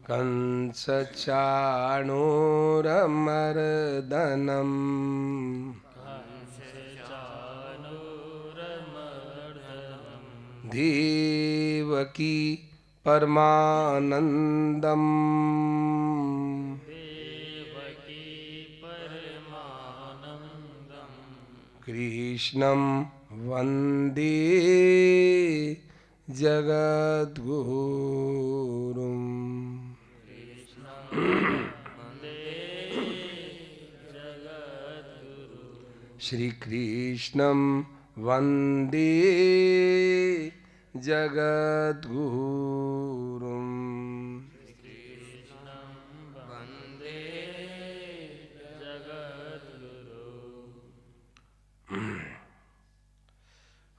कंसचाणूरमर्दनम् देवकी परमानंदम् कृष्णं वन्दे जगद्गुरुम्। श्री कृष्णं वन्दे जगद्गुरुम्।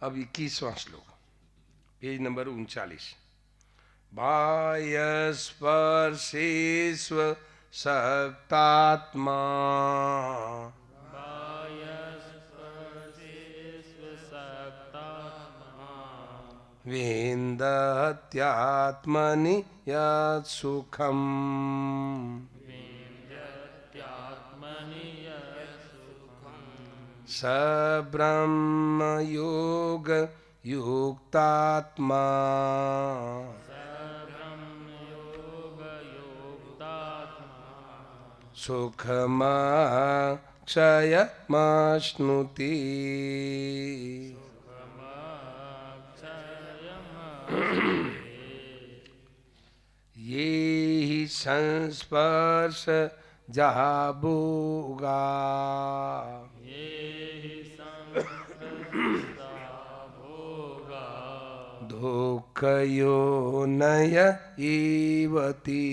अब 21वां श्लोक, पेज नंबर 39। बाह्यस्पर्शेष्व सक्तात्मा विन्दत्यात्मनि यत् सुखम् स ब्रह्मयोग युक्तात्मा सुखमक्षयमश्नुते। ये हि संस्पर्श जाभोगा दुःखयोनय एव ते।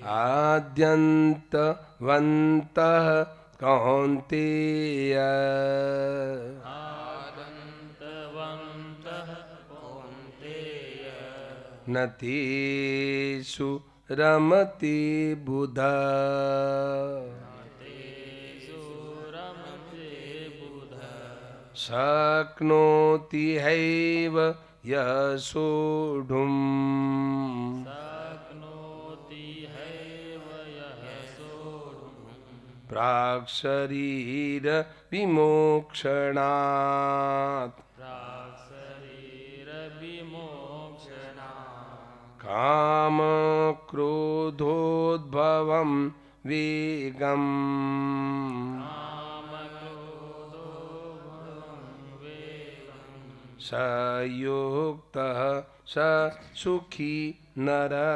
आद्यन्तवन्तः कौन्तेय न तेषु रमते बुधा। शक्नोति हैव यः सोढुम् प्राक्शरीर विमोक्षणात् काम क्रोधोद्भवं वेगम् स युक्तः स सुखी नरः।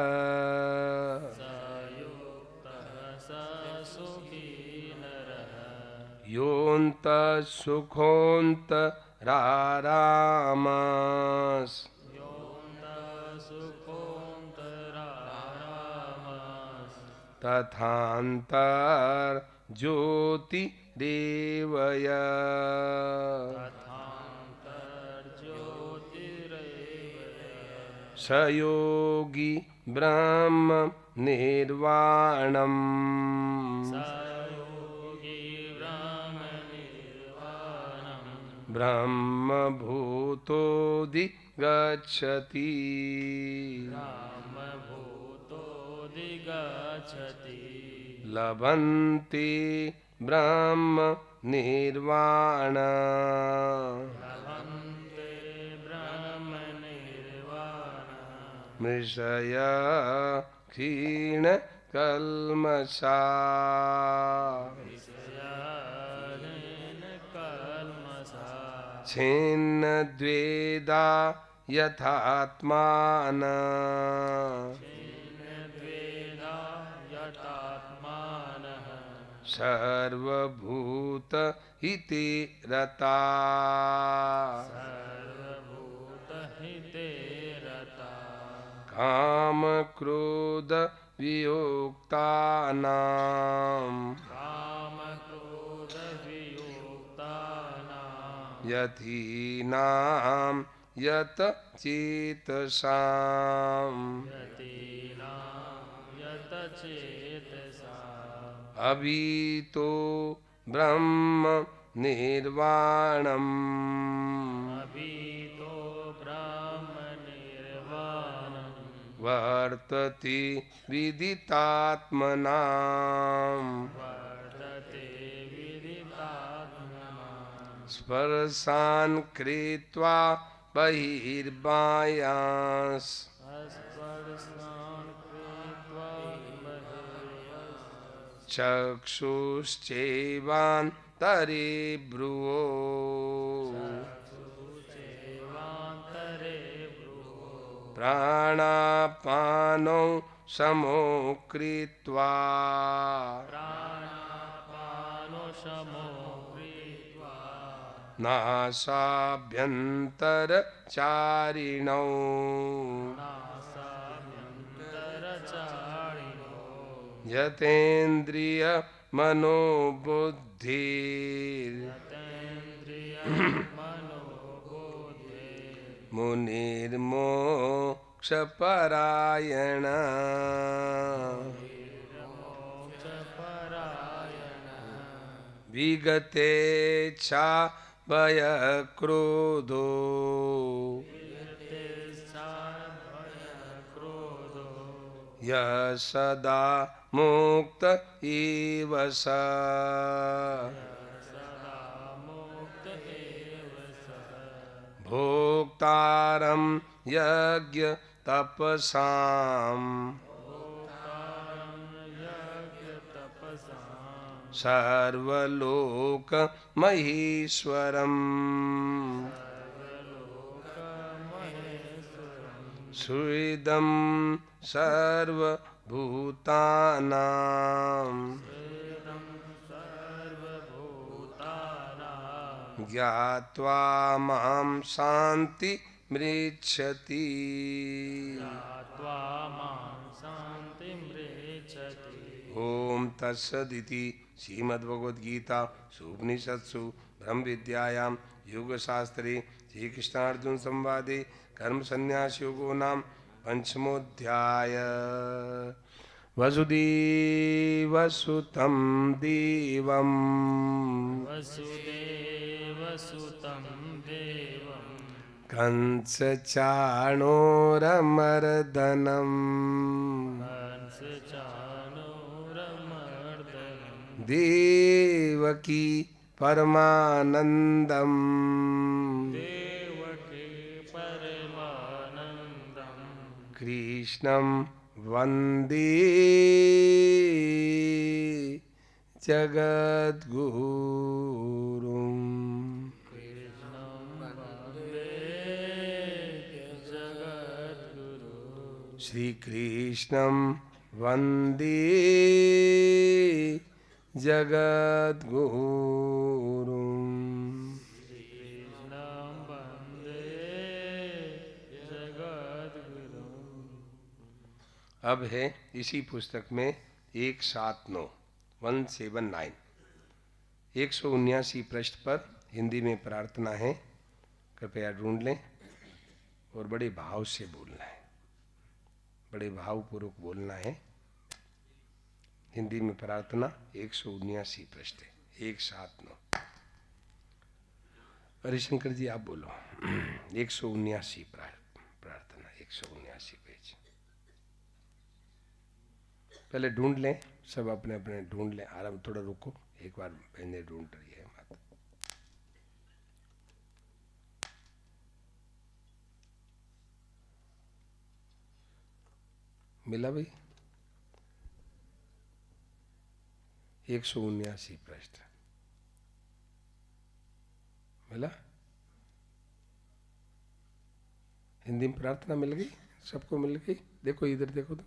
योऽन्तः सुखोऽन्तरारामस् तथान्तर्ज्योतिरेव यः। स योगी ब्रह्म निर्वाणम् ब्रह्मभूतोऽधिगच्छति। लभन्ते ब्रह्म निर्वाणम् मृषयः क्षीणकल्मषाः छिन्नद्वेधा यथात्मानः सर्वभूतहिते रताः काम क्रोध वियुक्तानां यतीनां यत चेतसाम् अभीतो ब्रह्म निर्वाणम् वर्तते विदितात्मनाम् स्पर्शान् कृत्वा बहिर्बाह्यान् चक्षुश्चैवान्तरे भ्रुवो प्राणापानौ समो कृत्वा नासाभ्यन्तरचारिणौ यतेन्द्रिय मनोबुद्धिर् मुनिर्मोक्षपरायण विगतेच्छा भयक्रोधो यः सदा मुक्त एव सः भोक्तारं यज्ञ तपसाम् सर्वलोक महेश्वरम् सुहृदं सर्वभूतानां ज्ञात्वा मां शान्ति मृच्छति ओम तत्सदिति श्रीमद्भगवद्गीता उपनिषत्सु ब्रह्म विद्यायां योगशास्त्रे श्रीकृष्णार्जुन संवादे कर्म संन्यास योगो नाम पंचमोऽध्याय वसुदेवसुतं देवम् कंसचाणूरमर्दनम् देवकी परमानंदम् कृष्णं वन्दे जगद्गुरुम् श्रीकृष्णं वन्दे जगद्गुरुम्। अब है इसी पुस्तक में 179 179 179 पृष्ठ पर हिंदी में प्रार्थना है, कृपया ढूंढ लें और बड़े भाव से बोलना है, बड़े भावपूर्वक बोलना है। हिंदी में प्रार्थना 179 पृष्ठ है 179। हरिशंकर जी आप बोलो 179 प्रार्थना 179 पेज। पहले ढूंढ लें, सब अपने अपने ढूंढ लें, आराम थोड़ा रुको, एक बार बहने ढूंढ रही है माता। मिला भाई 179 पृष्ठ मिला? हिंदी में प्रार्थना मिल गई, सबको मिल गई? देखो इधर देखो तो,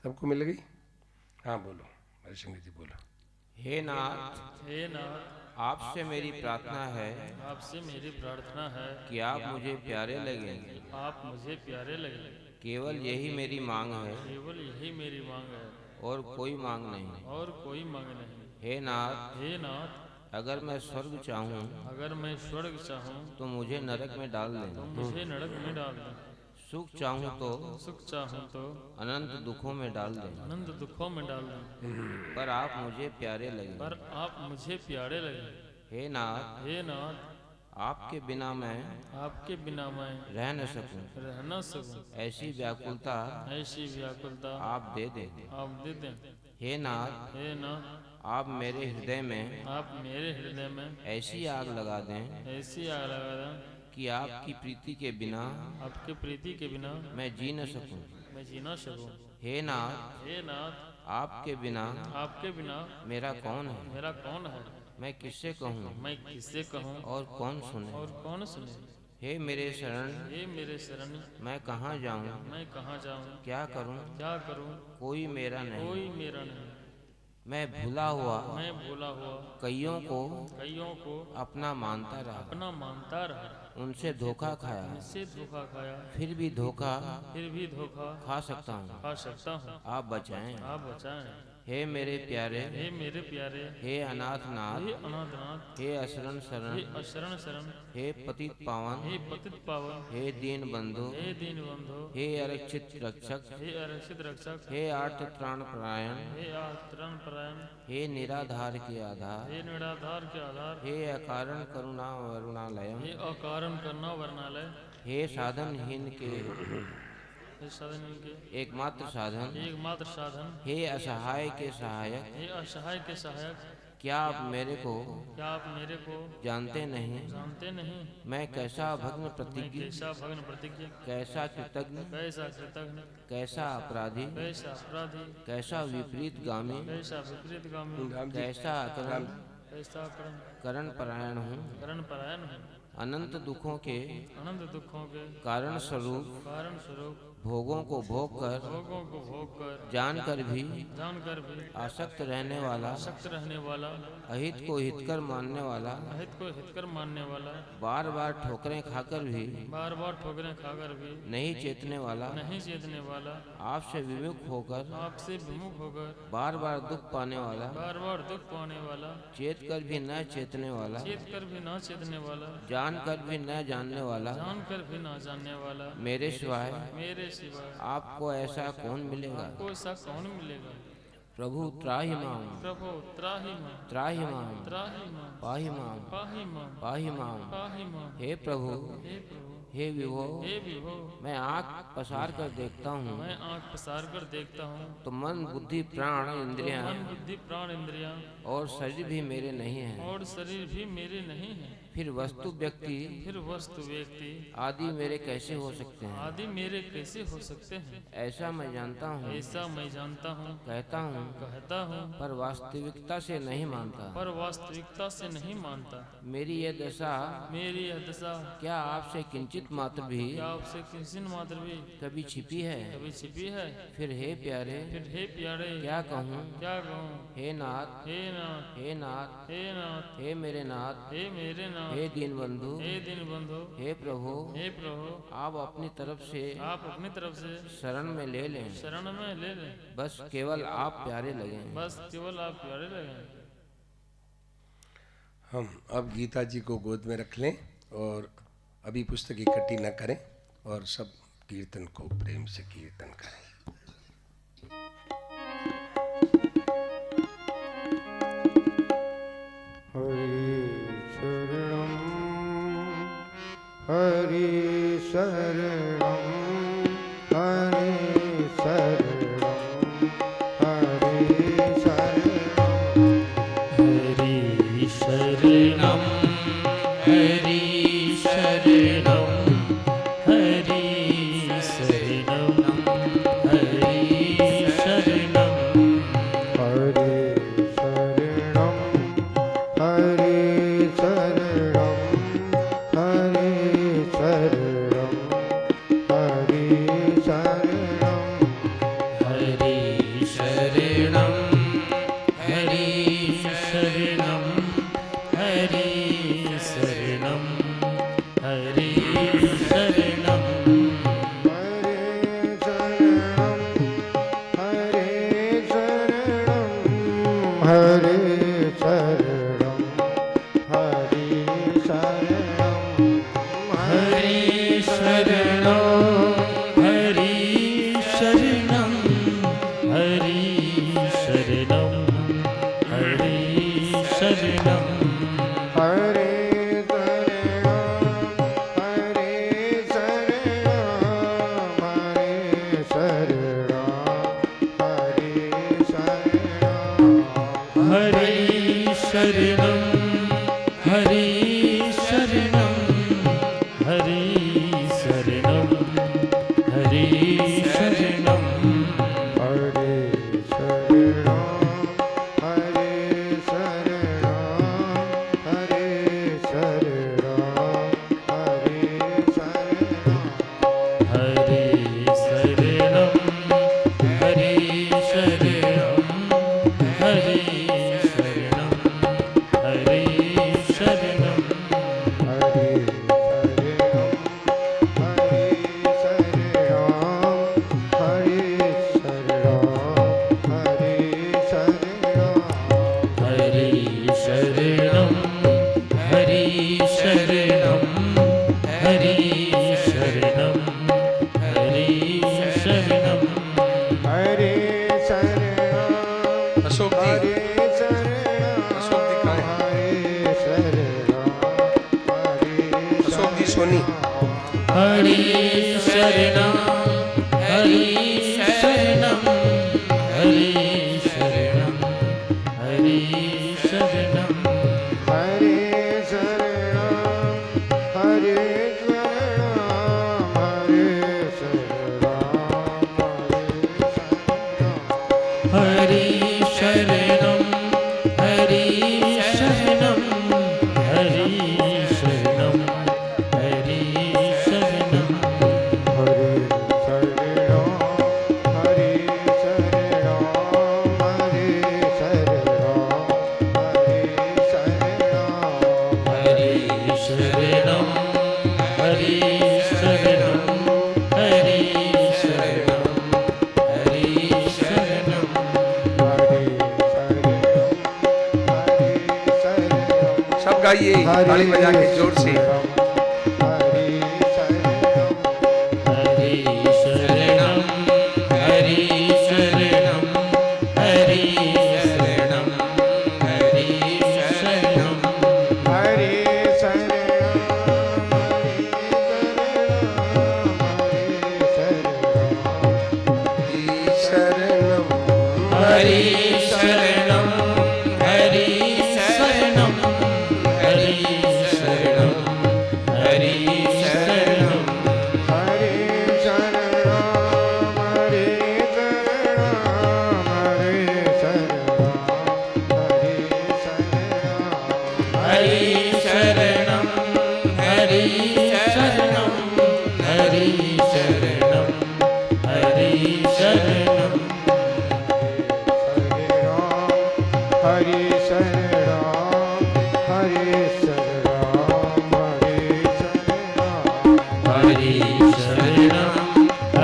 सबको मिल गई? हाँ बोलो हरिशंकर जी बोलो। हे नाथ, आपसे मेरी प्रार्थना है, आपसे मेरी प्रार्थना है कि आप मुझे प्यारे लगें। आप मुझे प्यारे लगे, केवल यही मेरी मांग है केवल यही मेरी मांग है और कोई मांग नहीं। और कोई मांग नहीं। हे नाथ, अगर मैं स्वर्ग चाहूँ अगर मैं स्वर्ग चाहूँ तो मुझे नरक में डाल देना, मुझे नरक में डाल दें। सुख चाहूँ तो अनंत दुखों में डाल देना, अनंत दुखों में डाल दें, पर आप मुझे प्यारे लगे। पर आप मुझे प्यारे लगे। हे नाथ, आपके बिना मैं आपके बिना मैं रह न सकूं। रह न सकूं। ऐसी व्याकुलता ऐसी व्याकुलता आप दे दें। आप दे दें। हे नाथ, हे नाथ, आप मेरे हृदय में आप मेरे हृदय में ऐसी आग लगा दें ऐसी आग लगा दें कि आपकी प्रीति के बिना आपके प्रीति के बिना मैं जी न सकूं। मैं जी न सकूं। हे नाथ, हे नाथ, आपके बिना आपके बिना मेरा कौन है? मेरा कौन है? मैं किससे कहूँ मैं किससे कहूँ और कौन सुने? और कौन सुने? हे मेरे शरण, हे मेरे शरण, मैं कहाँ जाऊँ? मैं कहाँ जाऊँ? क्या करूँ? क्या करूँ? कोई मेरा नहीं। कोई मेरा नहीं। मैं भूला हुआ मैं भूला हुआ कईयों को अपना मानता रहा, अपना मानता रहा, उनसे धोखा खाया, उनसे धोखा खाया, फिर भी धोखा खा सकता हूँ। खा सकता हूँ। आप बचाएं। आप बचाएं। हे मेरे प्यारे, हे मेरे प्यारे, हे अनाथनाथ, हे अनाथनाथ, हे अशरण शरण, हे अशरण शरण, हे पतित पावन, हे पतित पावन, हे दीन बंधु, हे दीन बंधु, हे आरक्षित रक्षक, हे आरक्षित रक्षक, हे आर्त त्राण परायण, हे आत्रण परायण, हे निराधार के आधार, हे निराधार के आधार, हे अकारण करुणा वरुणालयम, हे अकारण करना वर्णालय, हे साधनहीन के हे साधन के एकमात्र साधन, एकमात्र साधन, हे असहाय के सहायक, हे असहाय के सहायक। क्या आप मेरे को क्या आप मेरे को जानते नहीं? जानते नहीं? मैं कैसा भग्न प्रतिज्ञ, कैसा भग्न प्रतिज्ञ, कैसा कृतज्ञ, कैसा कृतज्ञ, कैसा अपराधी, कैसा अपराधी, कैसा विपरीत गामी, कैसा विपरीतगामी, कैसा अकरण कैसा करण परायण हूँ। करण परायण है। अनंत दुखों के अनंत दुखों के कारण स्वरूप कारण स्वरूप भोगों को भोग कर, भोगों को भोग कर, जानकर भी आसक्त रहने वाला, आसक्त रहने वाला, अहित को हितकर मानने वाला, अहित को हितकर मानने वाला, बार बार ठोकरें खाकर भी बार बार ठोकरें खाकर भी नहीं चेतने वाला, नहीं चेतने वाला, आपसे विमुख होकर, आपसे विमुख होकर, बार बार दुख पाने वाला, बार बार दुख पाने वाला, चेत कर भी न चेतने वाला, चेत कर भी न चेतने वाला, जानकर भी न जानने वाला, जानकर भी न जानने वाला, मेरे सिवाय सिवाय आपको ऐसा कौन मिलेगा? आपको ऐसा कौन मिलेगा? प्रभु त्राहि माम, प्रभु त्राहि माम, त्राहि माम, त्राहि माम, पाहि माम, पाहि माम, पाहि माम। पाहि माम। हे प्रभु, हे प्रभु, हे विभो, हे विभो, मैं आँख पसार कर देखता हूँ मैं आँख पसार कर देखता हूँ तो मन बुद्धि प्राण इंद्रियां मन बुद्धि प्राण इंद्रियां और शरीर भी मेरे नहीं है। और शरीर भी मेरे नहीं है। फिर वस्तु व्यक्ति आदि मेरे कैसे हो सकते हैं? आदि मेरे कैसे हो सकते हैं? ऐसा मैं जानता हूँ, ऐसा मैं जानता हूँ, कहता हूँ, पर वास्तविकता से नहीं मानता। पर वास्तविकता से नहीं मानता। मेरी यह दशा क्या आपसे किंचित मात्र भी, क्या आपसे किंचित मात्र भी कभी छिपी है? फिर हे प्यारे, क्या कहूँ? हे नाथ, हे नाथ, हे नाथ, हे नाथ, हे मेरे नाथ, हे मेरे नाथ, हे दीन बंधु, हे प्रभु, आप अपनी तरफ से शरण में ले लें, बस केवल आप प्यारे लगें। हम अब गीता जी को गोद में रख लें और अभी पुस्तक इकट्ठी न करें और सब कीर्तन को प्रेम से कीर्तन करें। हरि शरणं हरि शरणं हरि शरणं हरि शरणं हरि शरणं हरि शरणं हरि शरणं हरि शरणं हरि शरणं हरि शरणं हरि शरणं हरि शरणं हरि शरणं हरि शरणं हरि शरणं हरे शरणं हरे शरणं हरे शरणं हरि शरणं हरि शरणं हरि शरणं हरि शरणं हरे शरणं शरणं हरि शरणं हरि शरणं हरि शरणं हरे शरणं हरे शरणं हरे शरणं हरे शरणं हरि शरणं हरि शरणं हरि शरणं हरि शरणं हरे अशोक जी, अशोक जी कहाँ है? अशोक जी सोनी। हरि शरणं हरि शरणं हरि शरणं हरि शरणं हरि शरणं हरि शरणं हरि शरणं हरि शरणं हरि शरणं हरि शरणं हरि शरणं हरि शरणं सब गाइए ताली बजा के जोर से। हरि शरणं हरि शरणं हरि शरणं हरि शरणं शरणम हरि शरणं हरि शरणं हरि शरणं हरि शरणं हरि शरणं हरि शरणं हरि शरणं हरि शरणं हरे शरणं हरे शरणं हरे शरणं हरि शरणं हरि शरणं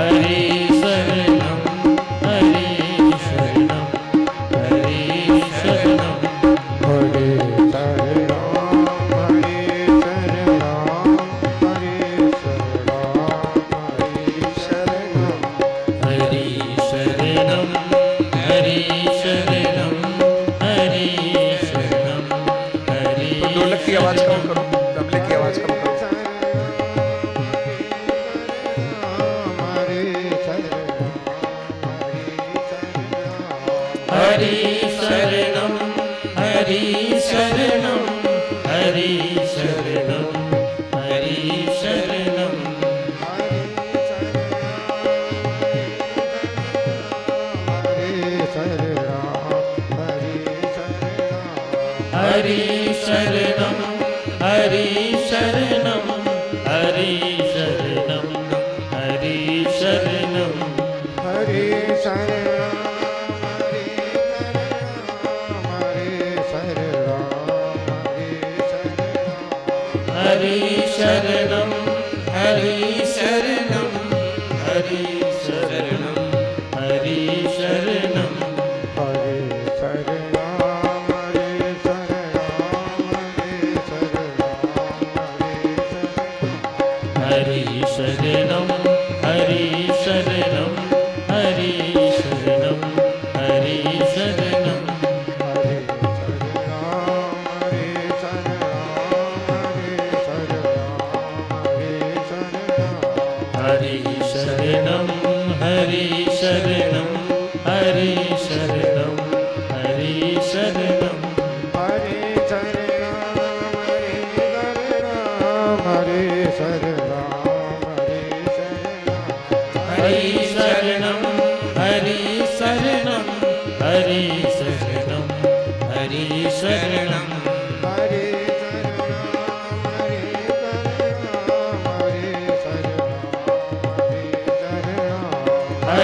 हरि शरणं हरि शरणं हरे शरणं हरे शरणं हरे शरणं हरे शरणं हरि शरणं हरि शरणं हरि तो ढोलक की आवाज कम करो, तबले की आवाज कम करो। हरि शरणं हरि शरणं हरि शरणं हरि शरणं हरि शरणं हरि शरणं हरि शरणं हरि शरणं हरे शरणं हरे शरणं हरे शरणं हरि शरणं हरि शरणं हरि शरणं हरि शरणं हरे शरणं हरे शरणं हरे शरणं हरे शरणं हरि शरणं हरि शरणं हरि शरणं हरि शरणं हरे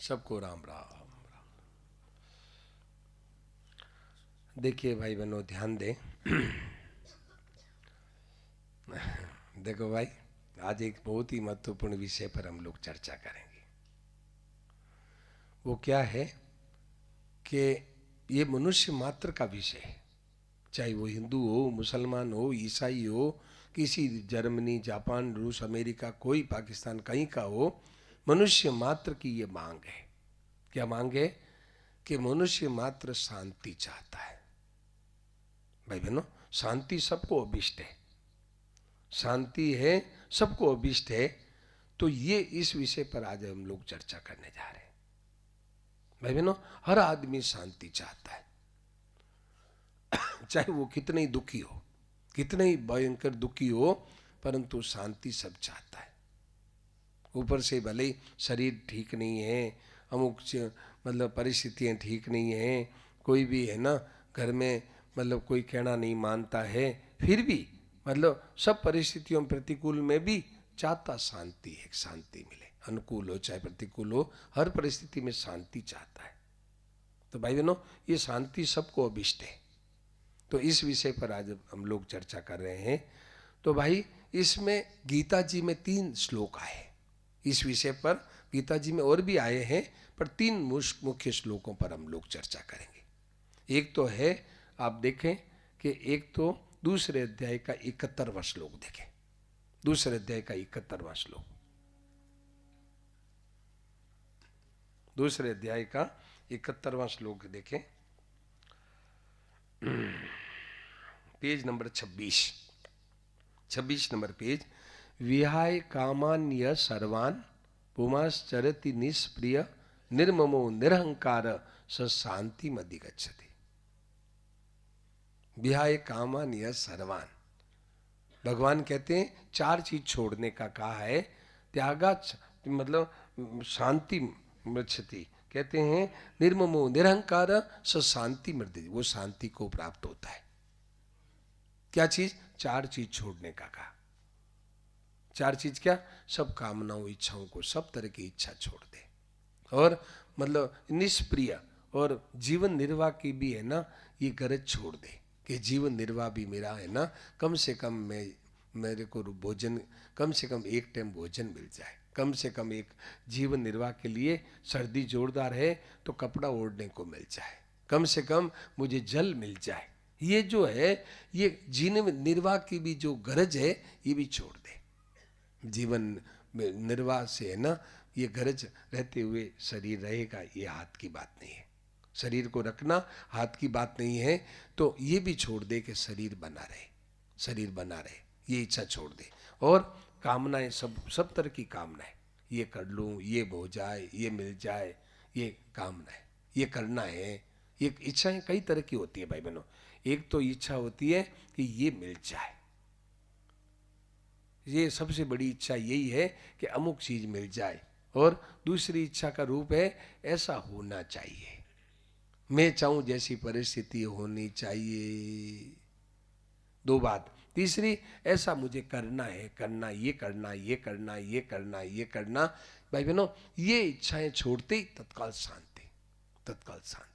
सबको राम राम। देखिए भाई बहनों, ध्यान दें। देखो भाई, आज एक बहुत ही महत्वपूर्ण विषय पर हम लोग चर्चा करेंगे। वो क्या है कि ये मनुष्य मात्र का विषय है, चाहे वो हिंदू हो, मुसलमान हो, ईसाई हो, किसी जर्मनी, जापान, रूस, अमेरिका, कोई पाकिस्तान कहीं का हो, मनुष्य मात्र की ये मांग है। क्या मांग है? कि मनुष्य मात्र शांति चाहता है। भाई बहनों, शांति सबको अभिष्ट है, शांति है सबको अभिष्ट है। तो ये इस विषय पर आज हम लोग चर्चा करने जा रहे हैं। भाई बहनों, हर आदमी शांति चाहता है, चाहे वो कितने ही दुखी हो, कितने ही भयंकर दुखी हो, परंतु शांति सब चाहता है। ऊपर से भले शरीर ठीक नहीं है, अमुक मतलब परिस्थितियाँ ठीक नहीं है, कोई भी है ना घर में मतलब कोई कहना नहीं मानता है, फिर भी मतलब सब परिस्थितियों प्रतिकूल में भी चाहता शांति है, शांति मिले, अनुकूल हो चाहे प्रतिकूल हो, हर परिस्थिति में शांति चाहता है। तो भाई बहनों, ये शांति सबको अभिष्ट है। तो इस विषय पर आज हम लोग चर्चा कर रहे हैं। तो भाई, इसमें गीता जी में 3 श्लोक आए इस विषय पर। गीता जी में और भी आए हैं, पर 3 मुख्य श्लोकों पर हम लोग चर्चा करेंगे। एक तो है, आप देखें कि एक तो दूसरे अध्याय का 71वां श्लोक देखें। दूसरे अध्याय का 71वां श्लोक, दूसरे अध्याय का 71वां श्लोक देखें, पेज नंबर 26 नंबर पेज। विहाय कामान्य सर्वान् पुमाश्चरति निष्प्रिय निर्ममो निरहंकार स शांति मधिगच्छति। विहाय कामान्य सर्वान्, भगवान कहते हैं 4 चीज छोड़ने का कहा है। त्यागा मतलब शांति मृच्छति, कहते हैं निर्ममो निरहंकार स शांति मृद्धि, वो शांति को प्राप्त होता है। क्या चीज? चार चीज छोड़ने का कहा। चार चीज क्या? सब कामनाओं इच्छाओं को, सब तरह की इच्छा छोड़ दे, और मतलब निष्प्रिय और जीवन निर्वाह की भी है ना ये गरज छोड़ दे कि जीवन निर्वाह भी मेरा है ना, कम से कम मेरे को भोजन, कम से कम एक टाइम भोजन मिल जाए, कम से कम एक जीवन निर्वाह के लिए सर्दी जोरदार है तो कपड़ा ओढ़ने को मिल जाए, कम से कम मुझे जल मिल जाए। ये जो है ये जीवन निर्वाह की भी जो गरज है ये भी छोड़ दे। जीवन निर्वाह से है ना ये गरज रहते हुए शरीर रहेगा, ये हाथ की बात नहीं है। शरीर को रखना हाथ की बात नहीं है, तो ये भी छोड़ दे कि शरीर बना रहे, शरीर बना रहे, ये इच्छा छोड़ दे। और कामनाएं, सब तरह की कामनाएं, ये कर लूँ, ये हो जाए, ये मिल जाए, ये कामनाएं, ये करना है। ये इच्छाएं कई तरह की होती है भाई बहनों। एक तो इच्छा होती है कि ये मिल जाए, ये सबसे बड़ी इच्छा यही है कि अमुक चीज मिल जाए। और दूसरी इच्छा का रूप है ऐसा होना चाहिए, मैं चाहूं जैसी परिस्थिति होनी चाहिए, दो बात। तीसरी, ऐसा मुझे करना है, करना, ये करना, ये करना, ये करना, ये करना। भाई बहनों ये इच्छाएं छोड़ते ही तत्काल शांति, तत्काल शांति।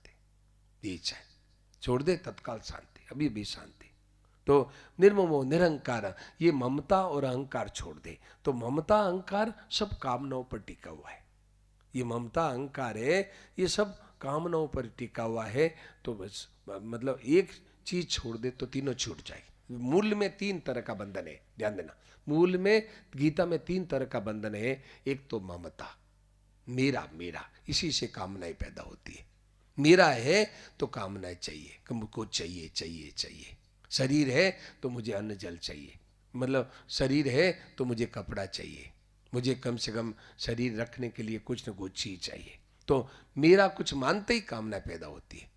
ये इच्छाएं छोड़ दे तत्काल शांति, अभी भी शांति। तो निर्ममो निरंकार, ये ममता और अहंकार छोड़ दे। तो ममता अहंकार सब कामनाओं पर टिका हुआ है। ये ममता अहंकार है ये सब कामनाओं पर टिका हुआ है। तो बस मतलब एक चीज छोड़ दे तो तीनों छूट जाएगी। मूल में तीन तरह का बंधन है, ध्यान देना। मूल में गीता में तीन तरह का बंधन है। एक तो ममता, मेरा मेरा, इसी से कामनाएं पैदा होती है। मेरा है तो कामनाएं चाहिए, मुझको चाहिए चाहिए चाहिए। शरीर है तो मुझे अन्न जल चाहिए, मतलब शरीर है तो मुझे कपड़ा चाहिए, मुझे कम से कम शरीर रखने के लिए कुछ न कुछ चीज चाहिए। तो मेरा कुछ मानते ही कामना पैदा होती है।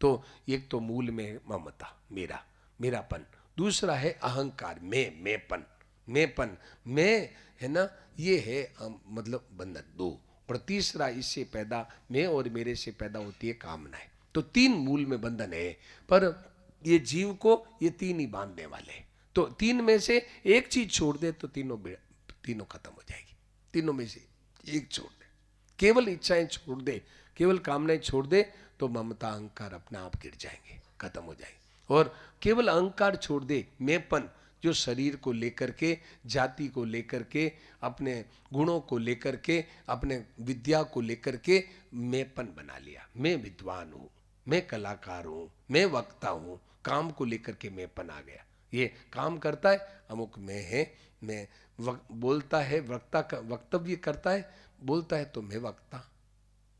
तो एक तो मूल में ममता, मेरा, मेरापन। दूसरा है अहंकार, मैंपन, मैंपन, मैं है ना, ये है मतलब बंधन दो। और तीसरा इससे पैदा, मैं और मेरे से पैदा होती है कामनाएं। तो तीन मूल में बंधन है, पर ये जीव को ये तीन ही बांधने वाले हैं। तो तीन में से एक चीज छोड़ दे तो तीनों खत्म हो जाएगी। तीनों में से एक छोड़ दे, केवल इच्छाएं छोड़ दे, केवल कामनाएं छोड़ दे, तो ममता अहंकार अपने आप गिर जाएंगे, खत्म हो जाएंगे। और केवल अहंकार छोड़ दे, मैंपन, जो शरीर को लेकर के, जाति को लेकर के, अपने गुणों को लेकर के, अपने विद्या को लेकर के मैंपन बना लिया। मैं विद्वान हूँ, मैं कलाकार हूँ, मैं वक्ता हूँ, काम को लेकर के मैंपन आ गया। ये काम करता है अमुक मैं है, मैं बोलता है, वक्ता का वक्तव्य करता है, बोलता है तो मैं वक्ता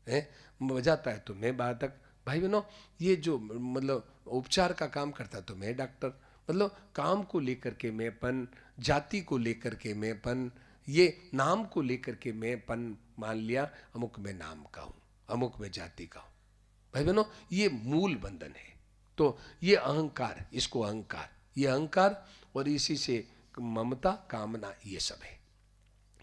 है, बजाता है तो मैं वादक। भाई बहनों ये जो मतलब उपचार का काम करता है तो मैं डॉक्टर। मतलब काम को लेकर के मैंपन, जाति को लेकर के मैंपन, ये नाम को लेकर के मैंपन मान लिया, अमुक मैं नाम का हूँ, अमुक मैं जाति का हूँ। भाई बहनों ये मूल बंधन है। तो ये अहंकार, इसको अहंकार, ये अहंकार और इसी से ममता, कामना, ये सब है।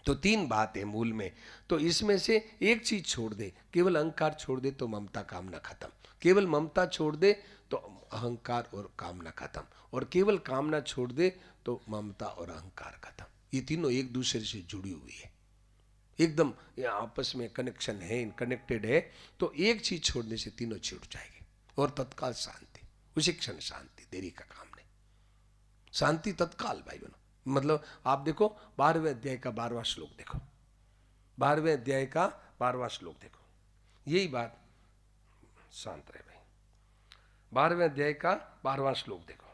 तो तीन बात है मूल में। तो इसमें से एक चीज छोड़ दे, केवल अहंकार छोड़ दे तो ममता कामना खत्म, केवल ममता छोड़ दे तो अहंकार और कामना खत्म, और केवल कामना छोड़ दे तो ममता और अहंकार खत्म। ये तीनों एक दूसरे से जुड़ी हुई है, एकदम आपस में कनेक्शन है, कनेक्टेड है। तो एक चीज छोड़ने से तीनों छूट जाएगी और तत्काल शांति, उसी क्षण शांति, देरी का काम नहीं, शांति तत्काल। भाई बहनों मतलब आप देखो 12वें अध्याय का 12वां श्लोक देखो, 12वें अध्याय का 12वां श्लोक देखो, यही बात, शांत रहे भाई, 12वें अध्याय का 12वां श्लोक देखो।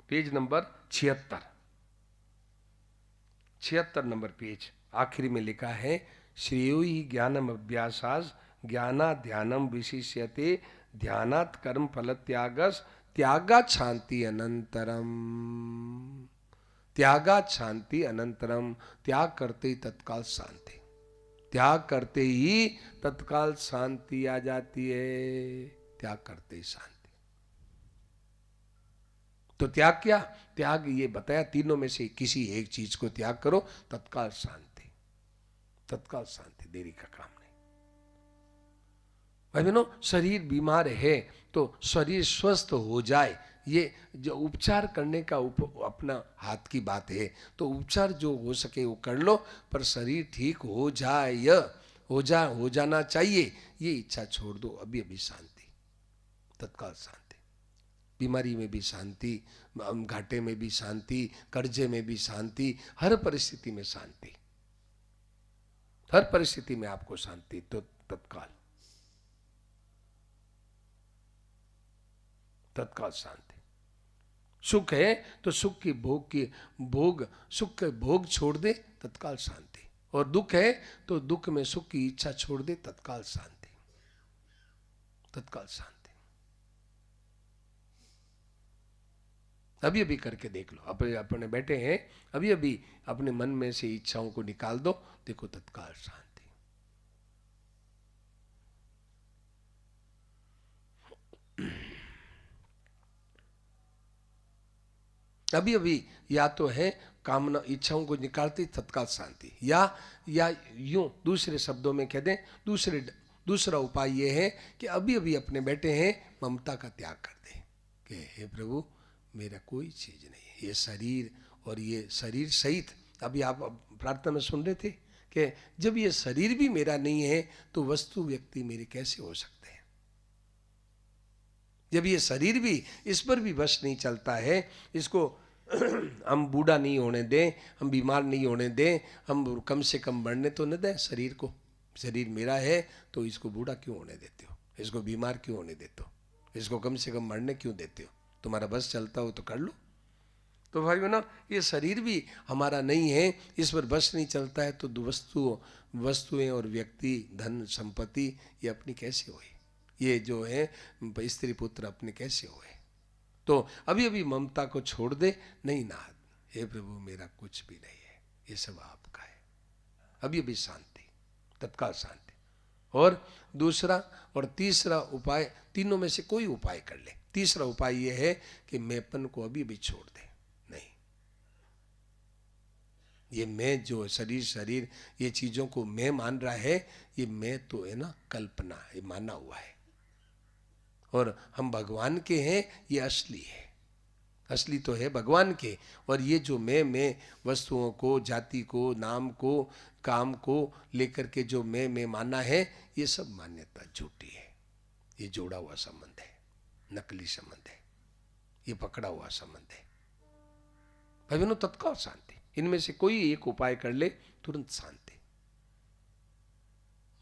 पेज नंबर 76 नंबर पेज, आखिरी में लिखा है श्रेयो ही ज्ञानम अभ्यासास ज्ञाना ध्यानम विशिष्यते ध्यानात् कर्म फल त्यागस त्यागात् शांति अनंतरम। त्यागात् शांति अनंतरम, त्याग करते ही तत्काल शांति, त्याग करते ही तत्काल शांति आ जाती है, त्याग करते ही शांति। तो त्याग क्या? त्याग ये बताया तीनों में से किसी एक चीज को त्याग करो, तत्काल शांति, तत्काल शांति, देरी का काम नहीं। भाई बहनों, शरीर बीमार है तो शरीर स्वस्थ हो जाए, ये जो उपचार करने का अपना हाथ की बात है। तो उपचार जो हो सके वो कर लो, पर शरीर ठीक हो जाए, हो जाना चाहिए, ये इच्छा छोड़ दो। अभी अभी शांति, तत्काल शांति, बीमारी में भी शांति, घाटे में भी शांति, कर्जे में भी शांति, हर परिस्थिति में शांति, हर परिस्थिति में आपको शांति। तो तत्काल शांति। सुख है तो सुख की भोग सुख के भोग छोड़ दे, तत्काल शांति। और दुख है तो दुख में सुख की इच्छा छोड़ दे, तत्काल शांति, तत्काल शांति। अभी अभी करके देख लो, अपने बैठे हैं, अभी अभी अपने मन में से इच्छाओं को निकाल दो, देखो तत्काल शांति। अभी अभी या तो है कामना इच्छाओं को निकालती, तत्काल शांति, या यूं दूसरे शब्दों में कह दें, दूसरा उपाय ये है कि अभी अभी अपने बैठे हैं, ममता का त्याग कर दें कि हे प्रभु मेरा कोई चीज नहीं है, ये शरीर और ये शरीर सहित, अभी आप प्रार्थना में सुन रहे थे कि जब ये शरीर भी मेरा नहीं है तो वस्तु व्यक्ति मेरे कैसे हो सकते हैं। जब ये शरीर भी, इस पर भी वश नहीं चलता है, इसको हम बूढ़ा नहीं होने दें, हम बीमार नहीं होने दें, हम कम से कम बढ़ने तो न दें शरीर को। शरीर मेरा है तो इसको बूढ़ा क्यों होने देते हो, इसको बीमार क्यों होने देते हो, इसको कम से कम मरने क्यों देते हो, तुम्हारा बस चलता हो तो कर लो। तो भाई ना, ये शरीर भी हमारा नहीं है, इस पर बस नहीं चलता है, तो वस्तुएं और व्यक्ति, धन संपत्ति ये अपनी कैसे हुई, ये जो है स्त्री पुत्र अपने कैसे हुए। तो अभी अभी ममता को छोड़ दे, नहीं नाथ, हे प्रभु मेरा कुछ भी नहीं है, ये सब आपका है। अभी अभी शांति, तत्काल शांति। और दूसरा और तीसरा उपाय, तीनों में से कोई उपाय कर ले। तीसरा उपाय ये है कि मैंपन को अभी भी छोड़ दे। नहीं, ये मैं जो शरीर ये चीजों को मैं मान रहा है, ये मैं तो है ना कल्पना है, माना हुआ है। और हम भगवान के हैं, ये असली है, असली तो है भगवान के। और ये जो मैं वस्तुओं को, जाति को, नाम को, काम को लेकर के जो मैं माना है, ये सब मान्यता झूठी है। ये जोड़ा हुआ संबंध है, नकली संबंध है, ये पकड़ा हुआ संबंध है। भाई बहनों, तत्काल शांति। इनमें से कोई एक उपाय कर ले, तुरंत शांति,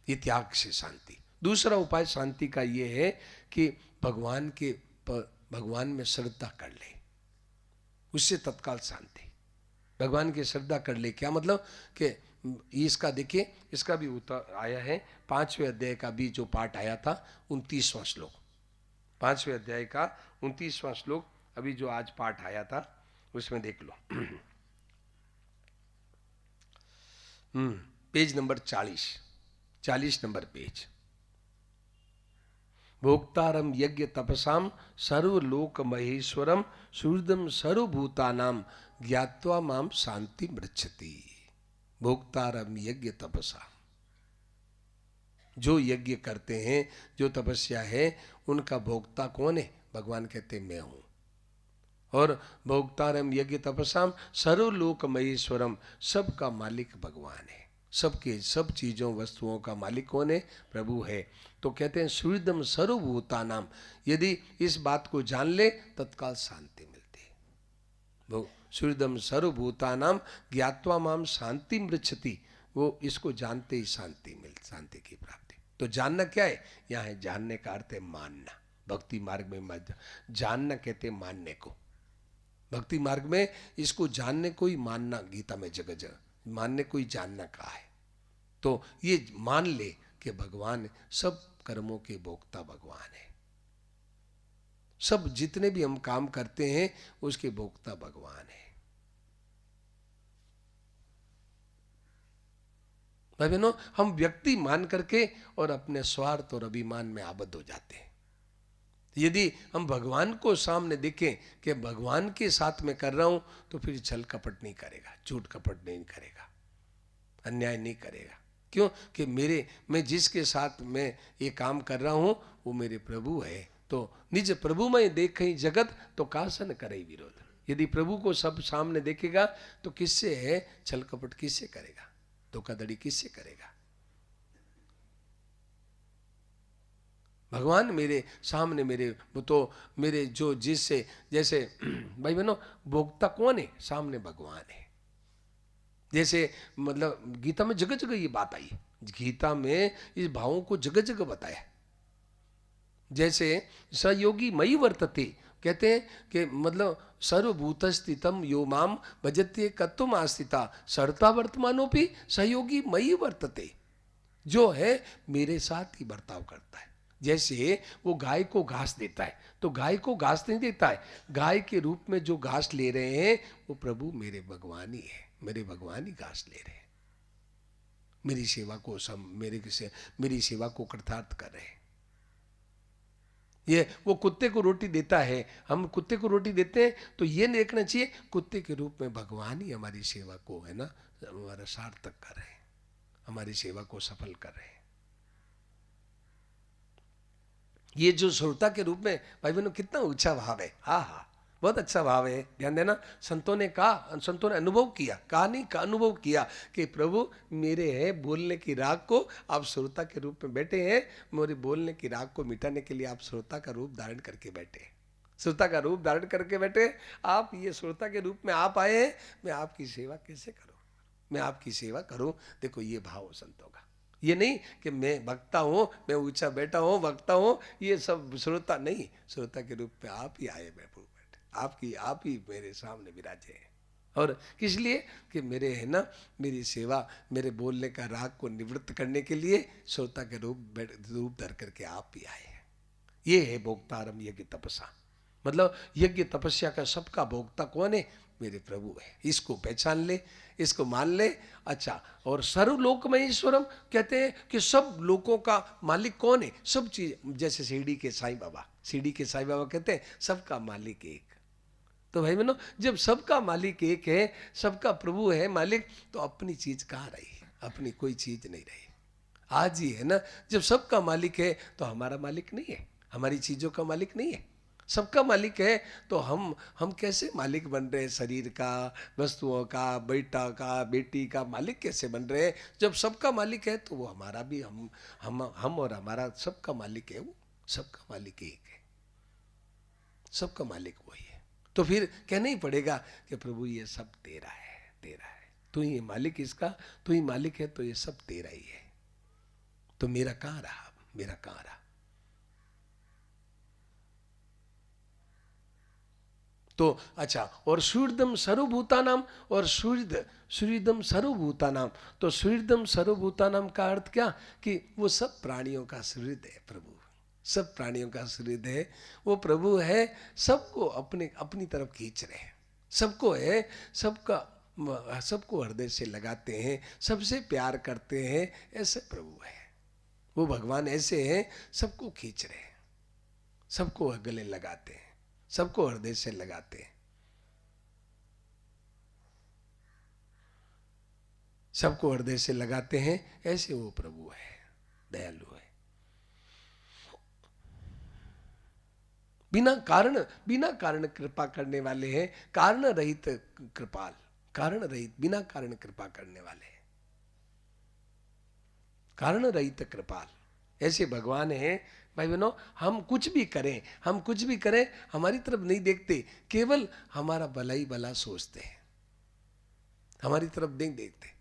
ये त्याग से शांति। दूसरा उपाय शांति का ये है कि भगवान में श्रद्धा कर ले, उससे तत्काल शांति। भगवान की श्रद्धा कर ले, क्या मतलब कि इसका देखिए, इसका भी उत्तर आया है 5वें अध्याय का भी जो पाठ आया था, 29वां श्लोक, 5वें अध्याय का 29वां श्लोक अभी जो आज पाठ आया था उसमें देख लो। Page number 40 number page. भोक्तारम यज्ञ तपसाम सर्वलोक महेश्वरम सुहृदम सर्वभूतानाम ज्ञात्वा माम शांति मृच्छति। भोक्तारम यज्ञ तपसा, जो यज्ञ करते हैं, जो तपस्या है, उनका भोक्ता कौन है? भगवान कहते मैं हूं। और भोक्तारम यज्ञ तपसाम सर्वलोक महेश्वरम, सबका मालिक भगवान है। सबके सब चीजों वस्तुओं का मालिक कौन है? प्रभु है। तो कहते हैं सुहृदम सर्वभूतानाम, यदि इस बात को जान ले तत्काल शांति मिलती है। सुहृदम सर्वभूतानाम ज्ञात्वा माम शांति मृच्छति, वो इसको जानते ही शांति शांति की प्राप्ति। तो जानना क्या है? यहाँ है जानने का अर्थ है मानना। भक्ति मार्ग में जानना कहते हैं मानने को। भक्ति मार्ग में इसको जानने को ही मानना, गीता में जगह जगह मानने को ही जानना कहा है। तो ये मान ले कि भगवान सब कर्मों के भोक्ता भगवान है। सब जितने भी हम काम करते हैं उसके भोक्ता भगवान है। भाई बहनों, हम व्यक्ति मान करके और अपने स्वार्थ और अभिमान में आबद्ध हो जाते हैं। यदि हम भगवान को सामने देखें कि भगवान के साथ में कर रहा हूं, तो फिर छल कपट नहीं करेगा, झूठ कपट नहीं करेगा, अन्याय नहीं करेगा, क्यों कि मैं जिसके साथ मैं ये काम कर रहा हूं वो मेरे प्रभु है। तो निज प्रभु में देखें जगत तो कासन करे विरोध। यदि प्रभु को सब सामने देखेगा तो किससे है छल कपट किससे करेगा, धोखाधड़ी किससे करेगा। भगवान मेरे सामने मेरे जो जिससे जैसे भाई बहनों भोक्ता कौन है, सामने भगवान है। जैसे मतलब गीता में जगह जगह ये बात आई है, गीता में इस भावों को जगह जगह बताया। जैसे सहयोगी मई वर्तते, कहते हैं कि मतलब सर्वभूत स्थितम यो माम भजते कत्वम आस्थिता सर्ता वर्तमानोपि सहयोगी मई वर्तते, जो है मेरे साथ ही बर्ताव करता है। जैसे वो गाय को घास देता है तो गाय को घास नहीं देता है, गाय के रूप में जो घास ले रहे हैं वो प्रभु मेरे भगवान ही है, मेरे भगवान ही घास ले रहे हैं, मेरी सेवा को कृतार्थ कर रहे हैं। ये वो कुत्ते को रोटी देता है, हम कुत्ते को रोटी देते हैं तो ये देखना चाहिए कुत्ते के रूप में भगवान ही हमारी सेवा को है ना हमारा सार्थक कर रहे हैं, हमारी सेवा को सफल कर रहे हैं। ये जो श्रोता के रूप में भाई बहनों कितना ऊंचा भाव है, हाँ हाँ बहुत अच्छा भाव है। ध्यान देना, संतों ने अनुभव किया, कहानी का अनुभव किया कि प्रभु मेरे है बोलने की राग को आप श्रोता के रूप में बैठे हैं, मेरे बोलने की राग को मिटाने के लिए आप श्रोता का रूप धारण करके बैठे, श्रोता का रूप धारण करके बैठे। आप ये श्रोता के रूप में आप आए हैं, मैं आपकी सेवा कैसे करूं, मैं आपकी सेवा करूं। देखो ये भाव संतों का, ये नहीं कि मैं वक्ता हूं, मैं ऊंचा बैठा हूं वक्ता हूं, ये सब श्रोता नहीं, श्रोता के रूप में आप ही आए बैठे, आप ही मेरे सामने विराजे हैं। और किस लिए कि मेरे है ना मेरी सेवा, मेरे बोलने का राग को निवृत्त करने के लिए श्रोता के रूप धर करके आप ही आए हैं। ये है भोक्तारम यज्ञ तपसा, मतलब यज्ञ तपस्या का सबका भोक्ता कौन है, मेरे प्रभु है। इसको पहचान ले, इसको मान ले। अच्छा, और सर्वलोकमय ईश्वरम कहते हैं कि सब लोगों का मालिक कौन है, सब चीज, जैसे शिरडी के साईं बाबा कहते हैं सबका मालिक एक। तो भाई बहनों जब सबका मालिक एक है, सबका प्रभु है मालिक, तो अपनी चीज कहाँ रही, अपनी कोई चीज नहीं रही। आज ही है ना जब सबका मालिक है तो हमारा मालिक नहीं है, हमारी चीजों का मालिक नहीं है, सबका मालिक है। तो हम कैसे मालिक बन रहे हैं, शरीर का, वस्तुओं का, बेटा का, बेटी का मालिक कैसे बन रहे हैं। जब सबका मालिक है तो वो हमारा भी, हम और हमारा सबका मालिक है, वो सबका मालिक एक है, सबका मालिक वही है। तो फिर कहना ही पड़ेगा कि प्रभु ये सब तेरा है, तू ही मालिक, इसका तू ही मालिक है, तो ये सब तेरा ही है, तो मेरा कहाँ रहा। तो अच्छा, और सूर्यदम सर्वभूतानाम, और सूर्यदम सर्वभूतानाम, तो सूर्यदम सर्वभूतानाम का अर्थ क्या कि वो सब प्राणियों का सूर्य है प्रभु, सब प्राणियों का सूर्य है वो प्रभु है, सबको अपनी तरफ खींच रहे हैं, सबको है, सबको हृदय से लगाते हैं, सबसे प्यार करते हैं, ऐसे प्रभु है वो भगवान, ऐसे हैं सबको खींच रहे हैं, सबको गले लगाते हैं, सबको हृदय से लगाते हैं, सबको हृदय से लगाते हैं, ऐसे वो प्रभु है, दयालु है। बिना कारण कृपा करने वाले हैं, कारण रहित कृपाल, कारण रहित बिना कारण कृपा करने वाले हैं, कारण रहित कृपाल, ऐसे भगवान हैं। भाई बहनों हम कुछ भी करें हमारी तरफ नहीं देखते, केवल हमारा भला ही भला सोचते हैं, हमारी तरफ नहीं देखते।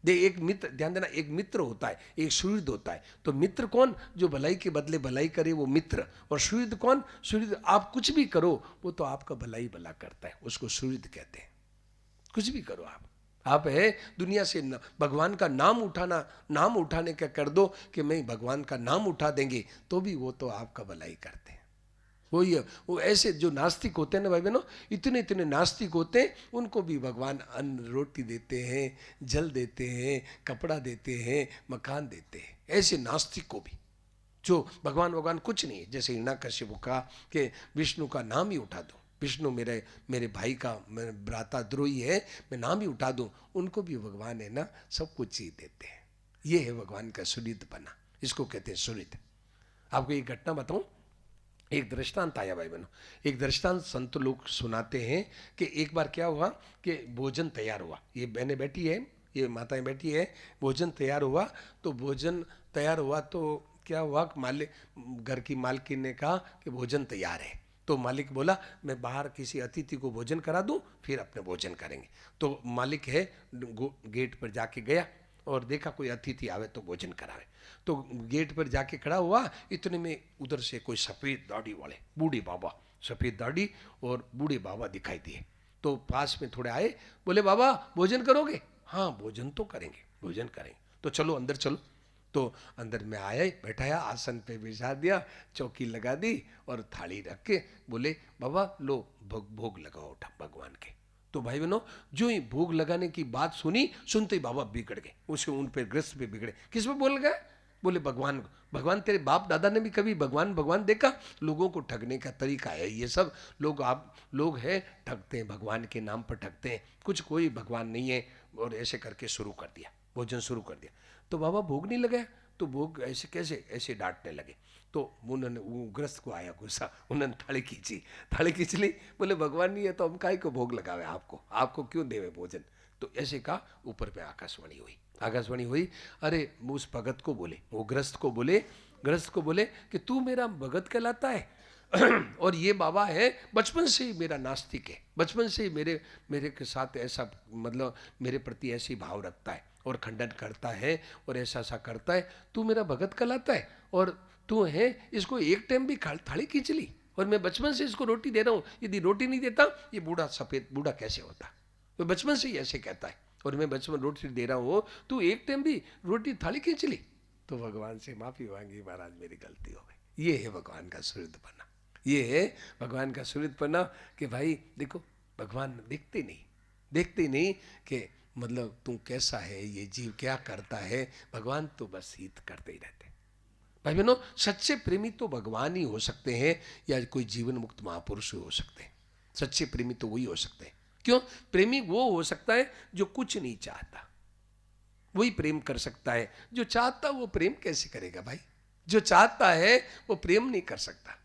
एक मित्र, ध्यान देना, एक मित्र होता है, एक सुहृद होता है। तो मित्र कौन, जो भलाई के बदले भलाई करे, वो मित्र। और सुहृद कौन, सुहृद आप कुछ भी करो वो तो आपका भलाई भला करता है, उसको सुहृद कहते हैं। कुछ भी करो आप है दुनिया से भगवान का नाम उठाने का कर दो कि मैं भगवान का नाम उठा देंगे, तो भी वो तो आपका भलाई करते हैं। वो ऐसे जो नास्तिक होते हैं ना भाई बहनों, इतने नास्तिक होते हैं, उनको भी भगवान अन्न रोटी देते हैं, जल देते हैं, कपड़ा देते हैं, मकान देते हैं। ऐसे नास्तिक को भी, जो भगवान कुछ नहीं है, जैसे हिरण्यकश्यप का कि विष्णु का नाम ही उठा दूं, विष्णु मेरे भाई का भ्राता द्रोही है, मैं नाम ही उठा दूं, उनको भी भगवान है ना सब कुछ चीज देते हैं। ये है भगवान का सुहृदपना, इसको कहते हैं सुहृद। आपको एक घटना बताऊं, एक दृष्टांत आया भाई बहनों, एक दृष्टांत संत लोग सुनाते हैं कि एक बार क्या हुआ कि भोजन तैयार हुआ, ये बहनें बैठी है, ये माताएं बैठी है, भोजन तैयार हुआ, तो भोजन तैयार हुआ तो क्या हुआ, मालिक, घर की मालकिन ने कहा कि भोजन तैयार है, तो मालिक बोला मैं बाहर किसी अतिथि को भोजन करा दूं फिर अपने भोजन करेंगे। तो मालिक है गेट पर जाके गया और देखा कोई अतिथि आवे तो भोजन करावे, तो गेट पर जाके खड़ा हुआ, इतने में उधर से कोई सफ़ेद दाढ़ी वाले बूढ़े बाबा, सफ़ेद दाढ़ी और बूढ़े बाबा दिखाई दिए, तो पास में थोड़े आए, बोले बाबा भोजन करोगे? हाँ भोजन तो करेंगे, भोजन करेंगे, तो चलो अंदर चलो। तो अंदर में आया, बैठाया, आसन पे बिछा दिया, चौकी लगा दी और थाली रख के बोले बाबा लो भोग लगाओ भगवान के। तो भाई बहनों, जो ही भोग लगाने की बात सुनी, सुनते ही बाबा बिगड़ गए, उसे उन पे ग्रस्त पे बिगड़े। किस पे बोल गए? बोले भगवान। भगवान तेरे बाप दादा ने भी कभी भगवान भगवान देखा? लोगों को ठगने का तरीका है ये सब। लोग हैं ठगते हैं, भगवान के नाम पर ठगते हैं, कुछ कोई भगवान नहीं है, और ऐसे करके शुरू कर दिया, भोजन शुरू कर दिया। तो बाबा भोग नहीं लगाया, तो भोग ऐसे कैसे, ऐसे डांटने लगे। तो उन्होंने, वो ग्रस्त को आया गुस्सा, उन्होंने थाली खींच ली, बोले भगवान नहीं है तो हम काहे को भोग लगावे, आपको क्यों देवे भोजन। तो ऐसे कहा, ऊपर पे आकाशवाणी हुई। अरे उस भगत को बोले, वो ग्रस्त को बोले कि तू मेरा भगत कहलाता है और ये बाबा है बचपन से ही मेरा नास्तिक है, बचपन से ही मेरे के साथ ऐसा, मतलब मेरे प्रति ऐसी भाव रखता है और खंडन करता है और ऐसा करता है, तू मेरा भगत कहलाता है और तू है इसको एक टाइम भी थाली खींच ली, और मैं बचपन से इसको रोटी दे रहा हूँ, यदि रोटी नहीं देता ये बूढ़ा सफेद बूढ़ा कैसे होता। तो बचपन से ही ऐसे कहता है और मैं बचपन रोटी दे रहा हूँ, तू एक टाइम भी रोटी थाली खींच ली। तो भगवान से माफी मांगी, महाराज मेरी गलती हो गई। ये है भगवान का सुहृदपना, ये है भगवान का सुहृदपना कि भाई देखो भगवान देखते नहीं कि मतलब तू कैसा है, ये जीव क्या करता है, भगवान तो बस हित करते ही रहते। भाई बहनों, सच्चे प्रेमी तो भगवान ही हो सकते हैं या कोई जीवन मुक्त महापुरुष हो सकते हैं। सच्चे प्रेमी तो वही हो सकते हैं। क्यों? प्रेमी वो हो सकता है जो कुछ नहीं चाहता, वही प्रेम कर सकता है। जो चाहता वो प्रेम कैसे करेगा भाई? जो चाहता है वो प्रेम नहीं कर सकता।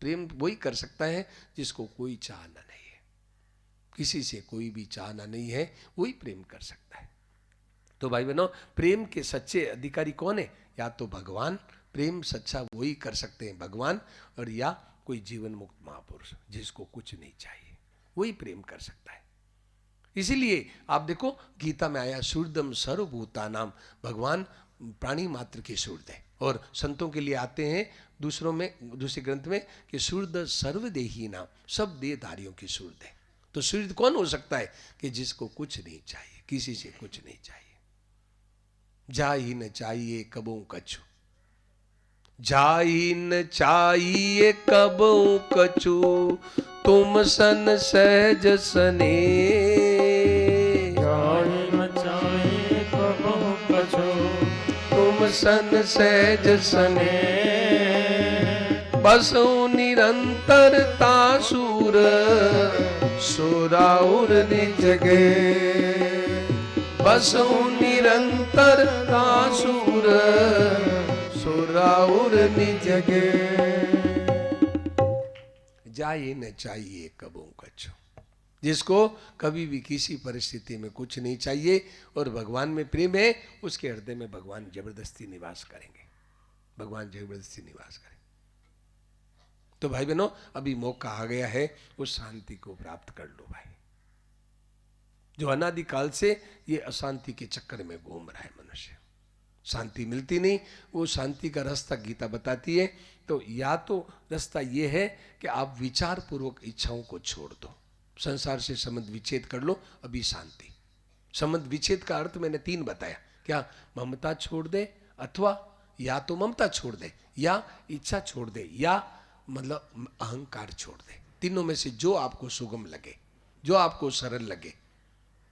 प्रेम वही कर सकता है जिसको कोई चाहना नहीं है, किसी से कोई भी चाहना नहीं है, वही प्रेम कर सकता है। तो भाई बहनों, प्रेम के सच्चे अधिकारी कौन है? या तो भगवान, प्रेम सच्चा वही कर सकते हैं भगवान, और या कोई जीवन मुक्त महापुरुष जिसको कुछ नहीं चाहिए, वही प्रेम कर सकता है। इसीलिए आप देखो गीता में आया सुहृदम सर्वभूतानाम, भगवान प्राणी मात्र के सुहृद है। और संतों के लिए आते हैं दूसरे ग्रंथ में कि सुहृद सर्वदेही नाम, सब देहधारियों की सुहृद है। तो सुहृद कौन हो सकता है? कि जिसको कुछ नहीं चाहिए, किसी से कुछ नहीं चाहिए। जा ही न चाहिए कबों कछु, जा ही न चाहिए कबों कछु, तुम सन सहज सने। जा ही न चाहिए कबों कछु, तुम सन सहज सने। बसु निरंतरता सूर, सुराउर निजगे। बसु निरंतरता सूर, सुराउर निजगे। जाए न चाहिए कबों कछु, जिसको कभी भी किसी परिस्थिति में कुछ नहीं चाहिए और भगवान में प्रेम है, उसके हृदय में भगवान जबरदस्ती निवास करेंगे, भगवान जबरदस्ती निवास करेंगे। तो भाई बहनों, अभी मौका आ गया है, उस शांति को प्राप्त कर लो भाई। जो अनादिकाल से ये अशांति के चक्कर में घूम रहा है मनुष्य, शांति मिलती नहीं, वो शांति का रास्ता गीता बताती है। तो या तो रास्ता ये है कि आप विचार पूर्वक इच्छाओं को छोड़ दो, संसार से संबंध विच्छेद कर लो, अभी शांति। संबंध विच्छेद का अर्थ मैंने 3 बताया, क्या? ममता छोड़ दे, अथवा या तो ममता छोड़ दे, या इच्छा छोड़ दे, या मतलब अहंकार छोड़ दे। तीनों में से जो आपको सुगम लगे, जो आपको सरल लगे,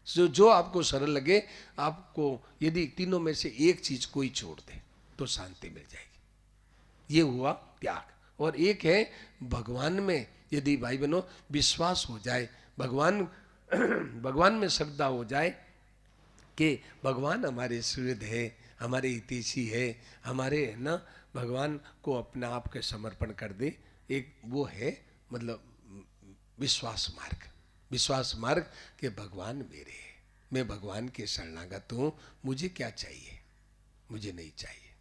जो आपको सरल लगे, आपको यदि तीनों में से एक चीज कोई छोड़ दे तो शांति मिल जाएगी। ये हुआ त्याग। और एक है भगवान में यदि भाई बहनों विश्वास हो जाए, भगवान में श्रद्धा हो जाए कि भगवान हमारे सुहृद है, हमारे हितैषी है, हमारे ना भगवान को अपने आप के समर्पण कर दे, एक वो है मतलब विश्वास मार्ग। विश्वास मार्ग कि भगवान मेरे हैं, मैं भगवान के शरणागत हूँ, मुझे क्या चाहिए, मुझे नहीं चाहिए,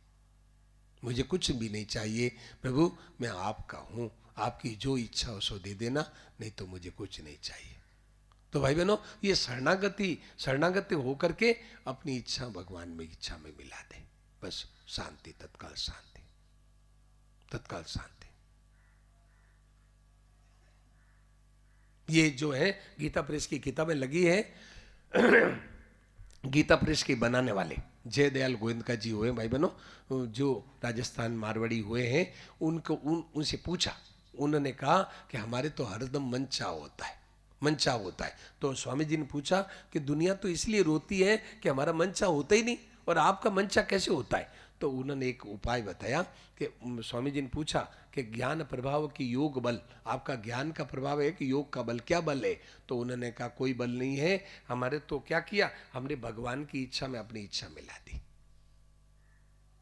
मुझे कुछ भी नहीं चाहिए प्रभु, मैं आपका हूँ, आपकी जो इच्छा हो सो दे देना, नहीं तो मुझे कुछ नहीं चाहिए। तो भाई बहनों, ये शरणागति होकर के अपनी इच्छा भगवान में इच्छा में मिला दे, बस शांति, तत्काल शांति, तत्काल शांति। ये जो है गीता प्रेस की किताबें लगी है, गीता प्रेस के बनाने वाले जय दयाल गोविंद जी हुए भाई बहनों, जो राजस्थान मारवाड़ी हुए हैं, उनको उनसे पूछा, उन्होंने कहा कि हमारे तो हरदम मनचाव होता है, मनचाव होता है। तो स्वामी जी ने पूछा कि दुनिया तो इसलिए रोती है कि हमारा मनचाव होता ही नहीं, और आपका मनचाव कैसे होता है? तो उन्होंने एक उपाय बताया कि स्वामी जी ने पूछा कि ज्ञान प्रभाव की योग बल, आपका ज्ञान का प्रभाव है कि योग का बल, क्या बल है? तो उन्होंने कहा कोई बल नहीं है हमारे, तो क्या किया हमने, भगवान की इच्छा में अपनी इच्छा मिला दी,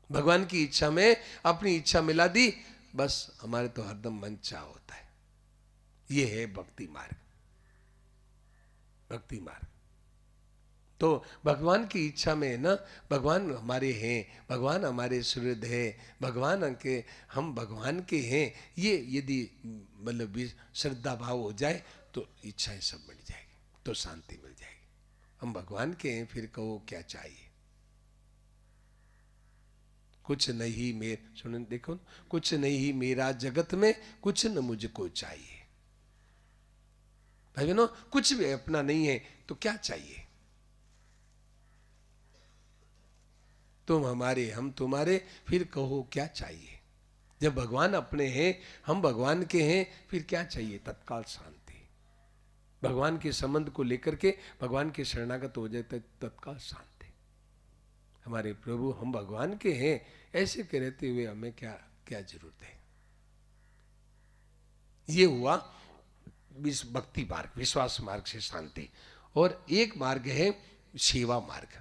भगवान की इच्छा में अपनी इच्छा मिला दी, बस हमारे तो हरदम मन चाह होता है। ये है भक्ति मार्ग, भक्ति मार्ग। तो भगवान की इच्छा में ना, भगवान हमारे हैं, भगवान हमारे सुहृद है, भगवान के, हम भगवान के हैं, ये यदि मतलब श्रद्धा भाव हो जाए तो इच्छाएं सब मिट जाएगी, तो शांति मिल जाएगी। हम भगवान के हैं, फिर कहो क्या चाहिए? कुछ नहीं मेरे, सुनो देखो, कुछ नहीं मेरा जगत में, कुछ न मुझको चाहिए। भाई बहनों, कुछ भी अपना नहीं है तो क्या चाहिए? तुम हमारे हम तुम्हारे, फिर कहो क्या चाहिए? जब भगवान अपने हैं, हम भगवान के हैं, फिर क्या चाहिए? तत्काल शांति। भगवान के संबंध को लेकर के भगवान के शरणागत हो जाते, तत्काल शांति। हमारे प्रभु हम भगवान के हैं ऐसे कहते हुए हमें क्या क्या जरूरत है? ये हुआ भक्ति मार्ग, विश्वास मार्ग से शांति। और एक मार्ग है सेवा मार्ग।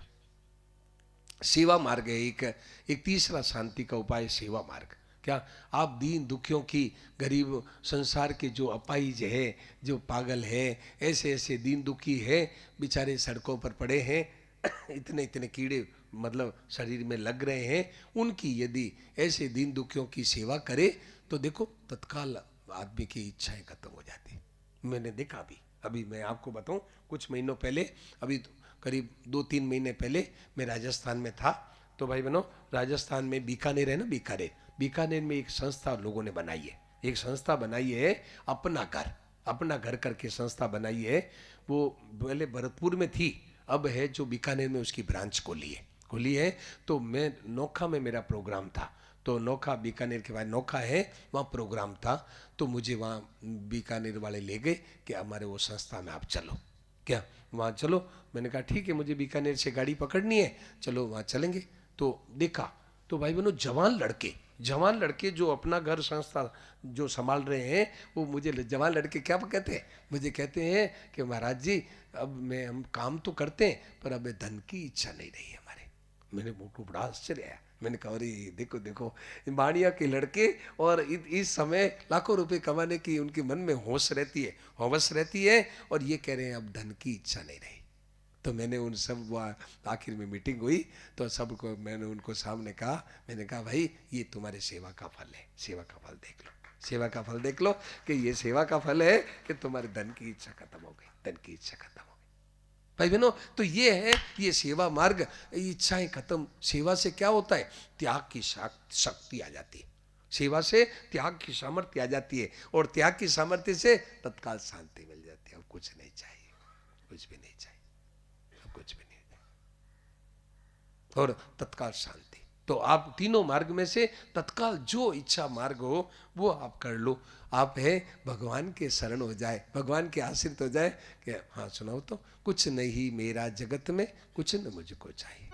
सेवा मार्ग है एक तीसरा शांति का उपाय, सेवा मार्ग। क्या आप दीन दुखियों की, गरीब संसार के जो अपाहिज है, जो पागल है, ऐसे ऐसे दीन दुखी है, बेचारे सड़कों पर पड़े हैं, इतने इतने कीड़े मतलब शरीर में लग रहे हैं, उनकी यदि ऐसे दीन दुखियों की सेवा करे तो देखो तत्काल आदमी की इच्छाएं खत्म हो जाती। मैंने देखा अभी मैं आपको बताऊं, कुछ महीनों पहले, अभी करीब 2-3 महीने पहले मैं राजस्थान में था। तो भाई बहनों, राजस्थान में बीकानेर है ना, बीकानेर में एक संस्था लोगों ने बनाई है, एक संस्था बनाई है अपना घर करके संस्था बनाई है। वो पहले भरतपुर में थी, अब है जो बीकानेर में उसकी ब्रांच खोली है। तो मैं नोखा में मेरा प्रोग्राम था, तो नोखा बीकानेर के बाद नोखा है, वहाँ प्रोग्राम था। तो मुझे वहाँ बीकानेर वाले ले गए कि हमारे वो संस्था में आप चलो, क्या वहाँ चलो? मैंने कहा ठीक है, मुझे बीकानेर से गाड़ी पकड़नी है, चलो वहाँ चलेंगे। तो देखा तो भाई बहनों, जवान लड़के जो अपना घर संस्था जो संभाल रहे हैं, वो मुझे जवान लड़के क्या कहते हैं, मुझे कहते हैं कि महाराज जी अब हम काम तो करते हैं पर अब धन की इच्छा नहीं रही हमारे। मैंने मुझको बड़ा आश्चर्य आया, मैंने कहा अरे देखो बाणिया के लड़के, और इस समय लाखों रुपए कमाने की उनके मन में हौस रहती है, और ये कह रहे हैं अब धन की इच्छा नहीं रही। तो मैंने उन सब, आखिर में मीटिंग हुई तो सबको मैंने उनको सामने कहा, मैंने कहा भाई ये तुम्हारे सेवा का फल है, सेवा का फल देख लो, सेवा का फल देख लो कि ये सेवा का फल है कि तुम्हारे धन की इच्छा खत्म हो गई, धन की इच्छा खत्म हो गई। भाई बहनों, तो ये है ये सेवा मार्ग। इच्छाएं खत्म, सेवा से क्या होता है? त्याग की शक्ति आ जाती है, सेवा से त्याग की सामर्थ्य आ जाती है, और त्याग की सामर्थ्य से तत्काल शांति मिल जाती है। अब कुछ नहीं चाहिए, कुछ भी नहीं चाहिए, अब कुछ भी नहीं, और तत्काल शांति। तो आप तीनों मार्ग में से तत्काल जो इच्छा मार्ग हो वो आप कर लो। आप है भगवान के शरण हो जाए, भगवान के आश्रित हो जाए कि हाँ सुनाओ तो, कुछ नहीं मेरा जगत में, कुछ न मुझको चाहिए।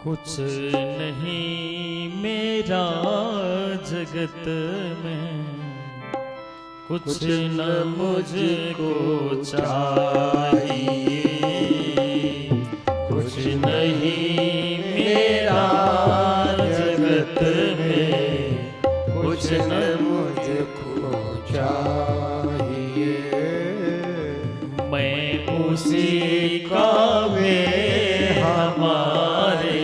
कुछ नहीं मेरा जगत में, कुछ न मुझको चाहिए, कुछ नहीं मेरा जगत में, कुछ न मुझको चाहिए। मैं उसी का वे हमारे,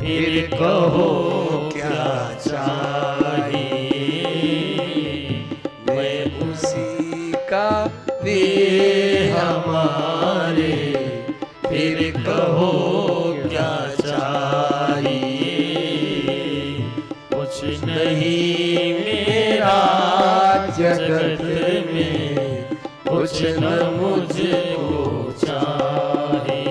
फिर कहो क्या चाहिए। मैं उसी का वे हमारे, फिर कहो क्या चाहिए। कुछ नहीं मेरा जगत में, कुछ न मुझको चाहिए।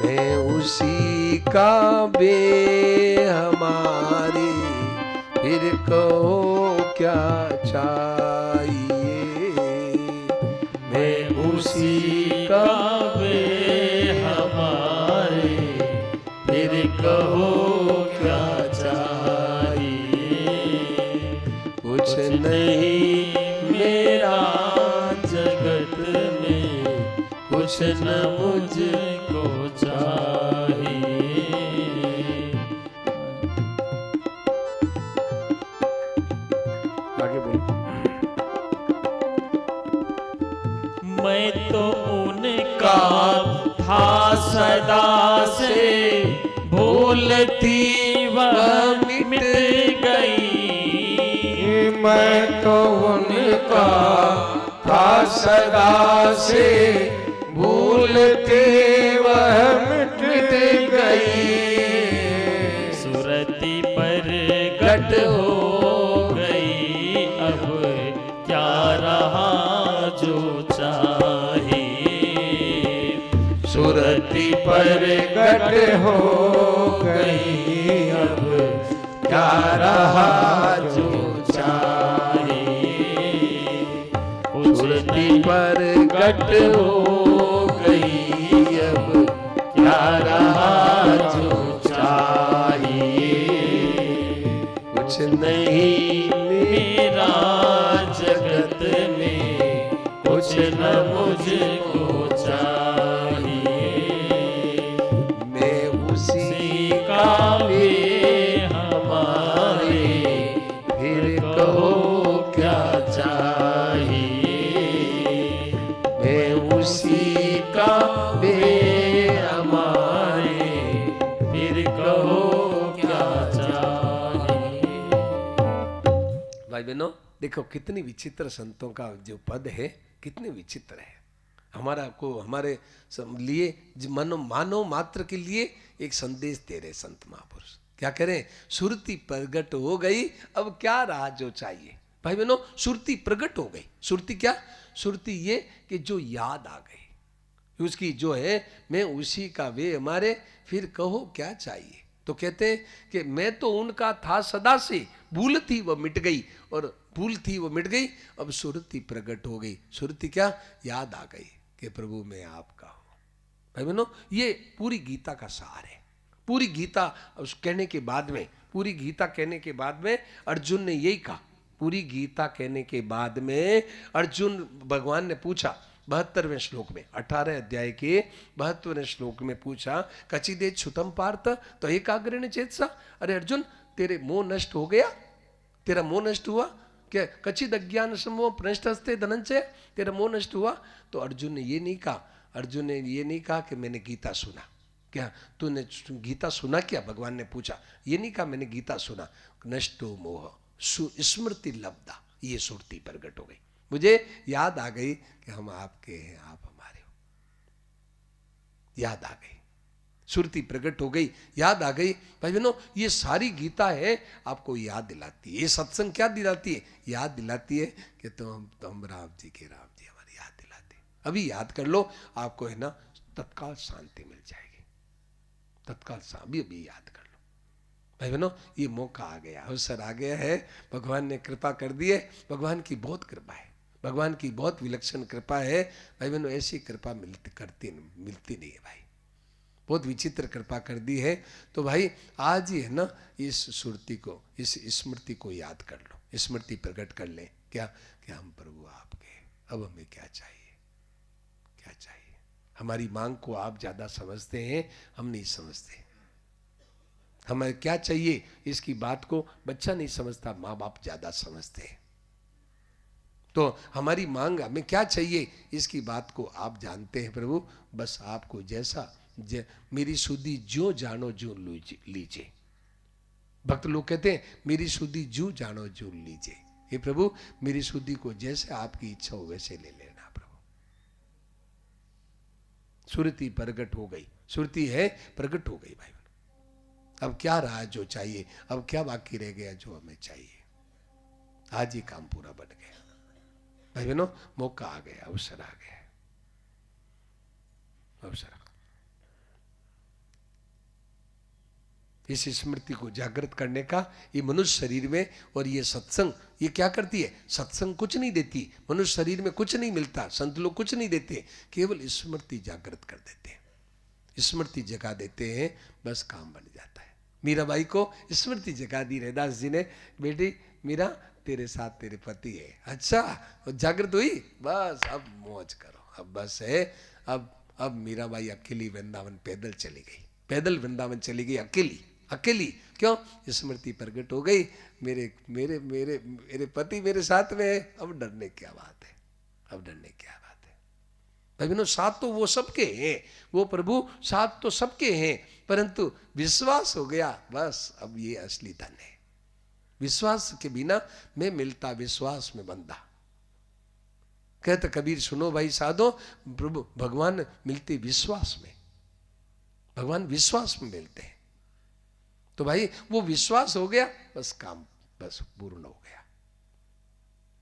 मैं उसी का बे हमारे, फिर कहो क्या चाहिए। मैं उसी का वे हमारे, फिर कहो क्या चाहिए। कुछ नहीं मेरा जगत में, कुछ न मुझको चाहिए। आगे बोलो। मैं तो उनका था सदा से, भूल थी वह मिट गई। मैं तो उनका था सदा से, भूल थी वह मिट गई। सुरती पर गट हो गई, अब क्या रहा जो चाहिए। सुरती पर गट हो गई, अब क्या रहा जो चाहिए। सुरती पर गट हो गई, अब क्या रहा जो चाहिए। कुछ नहीं मेरा जगत में, कुछ न मुझको चाहिए। मैं उसी का वे हमारे, फिर कहो क्या चाहिए। मैं उसी का वे हमारे, फिर कहो क्या चाहिए। भाई बहनों, देखो कितनी विचित्र संतों का जो पद है, कितने विचित्र है। हमारा को हमारे लिए मानव मात्र के लिए एक संदेश दे रहे संत महापुरुष। क्या करें? सुरती प्रगट हो गई, अब क्या रहा जो चाहिए। भाई बहनों, सुरती प्रगट हो गई। सुरती क्या? सुरती ये कि जो याद आ गई, उसकी जो है मैं उसी का वे हमारे, फिर कहो क्या चाहिए। तो कहते हैं कि मैं तो उनका था सदा से, भूल थी वो मिट गई, और भूल थी वो मिट गई, अब सुरती प्रकट हो गई। सुरती क्या? याद आ गई कि प्रभु मैं आपका हूं। भाई बहनों, ये पूरी गीता का सार है। पूरी गीता उस कहने के बाद में, पूरी गीता कहने के बाद में अर्जुन ने यही कहा। पूरी गीता कहने के बाद में अर्जुन, भगवान ने पूछा 72वें श्लोक में, 18 अध्याय के 72वें श्लोक में पूछा, कचिदे छुतम पार्थ तो एकाग्रेण चेतसा। अरे अर्जुन, तेरे मोह नष्ट हो गया? तेरा मोह नष्ट हुआ क्या? कचिद अज्ञान समूह प्रनष्टस्ते धनंजय, तेरा मोह नष्ट हुआ? तो अर्जुन ने ये नहीं कहा, अर्जुन ने ये नहीं कहा कि मैंने गीता सुना। क्या तूने गीता सुना क्या? भगवान ने पूछा। ये नहीं कहा मैंने गीता सुना। नष्टो मोह स्मृति लब्धा, ये सुरती प्रकट हो गई। मुझे याद आ गई कि हम आपके हैं, आप हमारे हो। याद आ गई, सुरती प्रकट हो गई, याद आ गई। भाई बहनों, ये सारी गीता है आपको याद दिलाती है। ये सत्संग क्या दिलाती है? याद दिलाती है कि तुम राम जी के राम जी, हमारी याद दिलाते। अभी याद कर लो, आपको है ना तत्काल शांति मिल जाएगी, तत्काल से अभी अभी याद कर लो। भाई बहनों, ये मौका आ गया, अवसर आ गया है, भगवान ने कृपा कर दी है। भगवान की बहुत कृपा है, भगवान की बहुत विलक्षण कृपा है। भाई बहनों, ऐसी कृपा मिलती नहीं है भाई, बहुत विचित्र कृपा कर दी है। तो भाई आज ही है ना, इस सुरती को, इस स्मृति को याद कर लो, स्मृति प्रकट कर ले। क्या कि हम प्रभु आपके, अब हमें क्या चाहिए, क्या चाहिए। हमारी मांग को आप ज्यादा समझते हैं, हम नहीं समझते। हमें क्या चाहिए इसकी बात को बच्चा नहीं समझता, माँ बाप ज्यादा समझते हैं। तो हमारी मांग, हमें क्या चाहिए इसकी बात को आप जानते हैं प्रभु। बस आपको जैसा मेरी सुधि जो जानो जो लीजिए। भक्त लोग कहते हैं मेरी सुधि जो जानो जो लीजिए। हे प्रभु, मेरी सुधि को जैसे आपकी इच्छा हो वैसे ले लेना प्रभु। सुरति प्रकट हो गई, सुरति है प्रकट हो गई भाई। अब क्या रहा जो चाहिए, अब क्या बाकी रह गया जो हमें चाहिए। आज ही काम पूरा बन गया भाई बहनों, मौका आ गया, अवसर आ गया, अवसर। इस स्मृति को जागृत करने का ये मनुष्य शरीर में, और ये सत्संग ये क्या करती है, सत्संग कुछ नहीं देती, मनुष्य शरीर में कुछ नहीं मिलता, संत लोग कुछ नहीं देते, केवल स्मृति जागृत कर देते हैं, स्मृति जगा देते हैं, बस काम बन जाता है। मीराबाई को स्मृति जगा दी रैदास जी ने, बेटी मीरा तेरे साथ तेरे पति है। अच्छा, जागृत हुई, बस अब मौज करो, अब बस है। अब मीराबाई अकेली वृंदावन पैदल चली गई, पैदल वृंदावन चली गई, अकेली अकेली। क्यों? स्मृति प्रकट हो गई, मेरे मेरे मेरे मेरे पति मेरे साथ में है, अब डरने क्या बात है, अब डरने क्या बात है। भाई बहनों, साथ तो वो सबके हैं, वो प्रभु साथ तो सबके हैं, परंतु विश्वास हो गया, बस अब ये असली धन है। विश्वास के बिना मैं मिलता, विश्वास में बंधा। कहते कबीर, सुनो भाई साधो, प्रभु भगवान मिलते विश्वास में, भगवान विश्वास में मिलते हैं। तो भाई वो विश्वास हो गया, बस काम बस पूर्ण हो गया।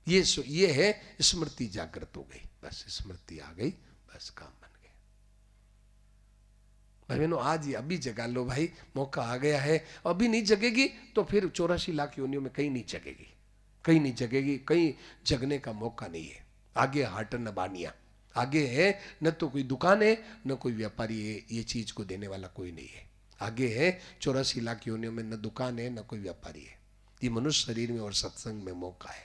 ये है स्मृति जागृत हो गई, बस स्मृति आ गई, बस काम बन गया। भाई बहनों, आज ही अभी जगा लो भाई, मौका आ गया है। अभी नहीं जगेगी तो फिर 84 लाख योनियों में कहीं नहीं जगेगी, कहीं नहीं जगेगी, कहीं जगने का मौका नहीं है। आगे हाट न बानिया, आगे है न तो कोई दुकान है न कोई व्यापारी है, ये चीज को देने वाला कोई नहीं है। आगे है 84 लाख योनियों में न दुकान है न कोई व्यापारी है। ये मनुष्य शरीर में और सत्संग में मौका है।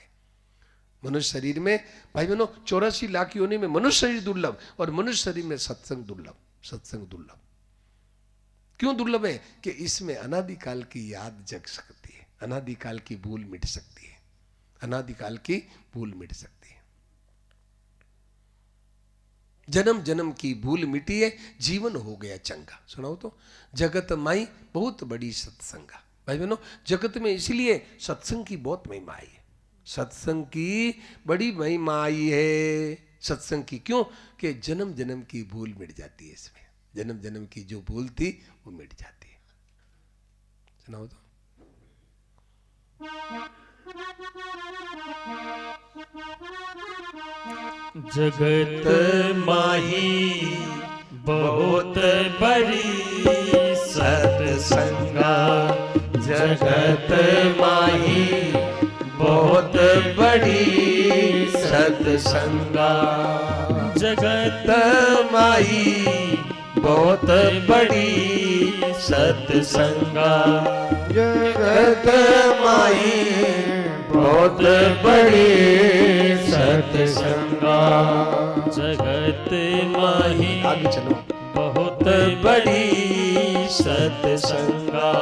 मनुष्य शरीर में भाई बहनों 84 लाख योनि में मनुष्य शरीर दुर्लभ, और मनुष्य शरीर में सत्संग दुर्लभ। सत्संग दुर्लभ क्यों दुर्लभ है? कि इसमें अनादिकाल की याद जग सकती है, अनादिकाल की भूल मिट सकती है, अनादिकाल की भूल मिट सकती है। जन्म जन्म की भूल मिटी है, जीवन हो गया चंगा। सुनाओ तो, जगत माई बहुत बड़ी सत्संगा। भाई बहनों, जगत में इसलिए सत्संग की बहुत महिमा आई है, सत्संग की बड़ी महिमा आई है सत्संग की। क्यों? कि जन्म जन्म की भूल मिट जाती है इसमें, जन्म जन्म की जो भूल थी वो मिट जाती है। सुनाओ तो, जगत माही बहुत बड़ी सत्संगा, जगत माही बहुत बड़ी सत्संगा, जगत माही बहुत बड़ी सत्संगा, जगत माही बहुत बड़ी सत्संगा, जगत माही आगे चलो, बहुत बड़ी सत्संगा,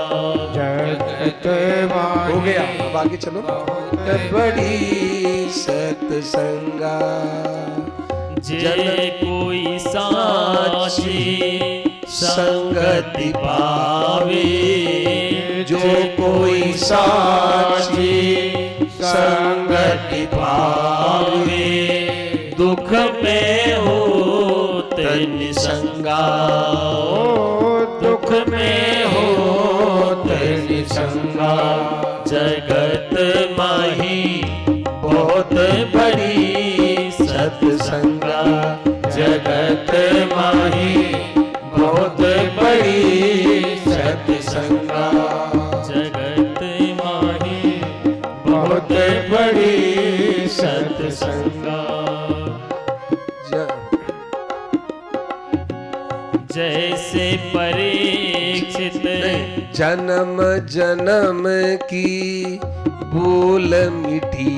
जगत माही हो गया, अब आगे चलो। बहुत बड़ी सत्संगा, जे कोई साची संगति पावे, जो कोई साची संगति पावे, दुख में हो निसंगा, दुख में हो निसंगा, जगत माही बहुत बड़ी सत्संगा, जगत माही बहुत बड़ी जैसे परीक्षित जन्म जन्म की भूल मिठी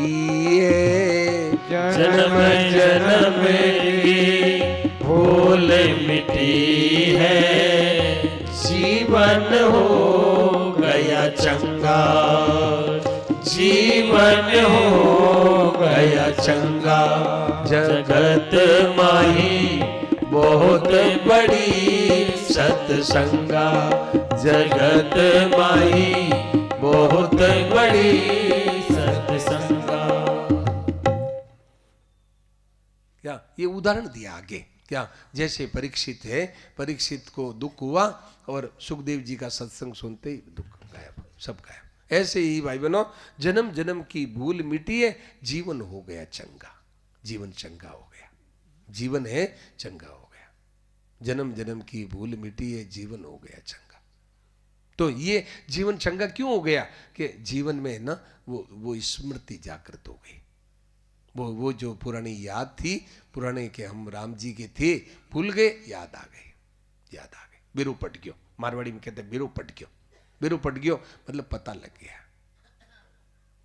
है, जन्म जन्म की भूल मिटी है, जीवन हो गया चंगा, जीवन हो गया चंगा। जगत माही बहुत बड़ी सत्संगा, जगत माही बहुत बड़ी सत्संगा। क्या ये उदाहरण दिया आगे, क्या जैसे परीक्षित है, परीक्षित को दुख हुआ और सुखदेव जी का सत्संग सुनते ही दुख गायब, सब गायब। ऐसे ही भाई बहनों, जन्म जन्म की भूल मिटी है, जीवन हो गया चंगा, जीवन चंगा हो गया, जीवन है चंगा हो गया। जन्म जन्म की भूल मिटी है, जीवन हो गया चंगा। तो ये जीवन चंगा क्यों हो गया कि जीवन में ना वो स्मृति जागृत हो गई, वो जो पुरानी याद थी, पुराने के हम राम जी के थे, भूल गए, याद आ गए, याद आ गए। बिरु पट गयो, मारवाड़ी में कहते बिरु पट गयो, बिरु पट गयो मतलब पता लग गया।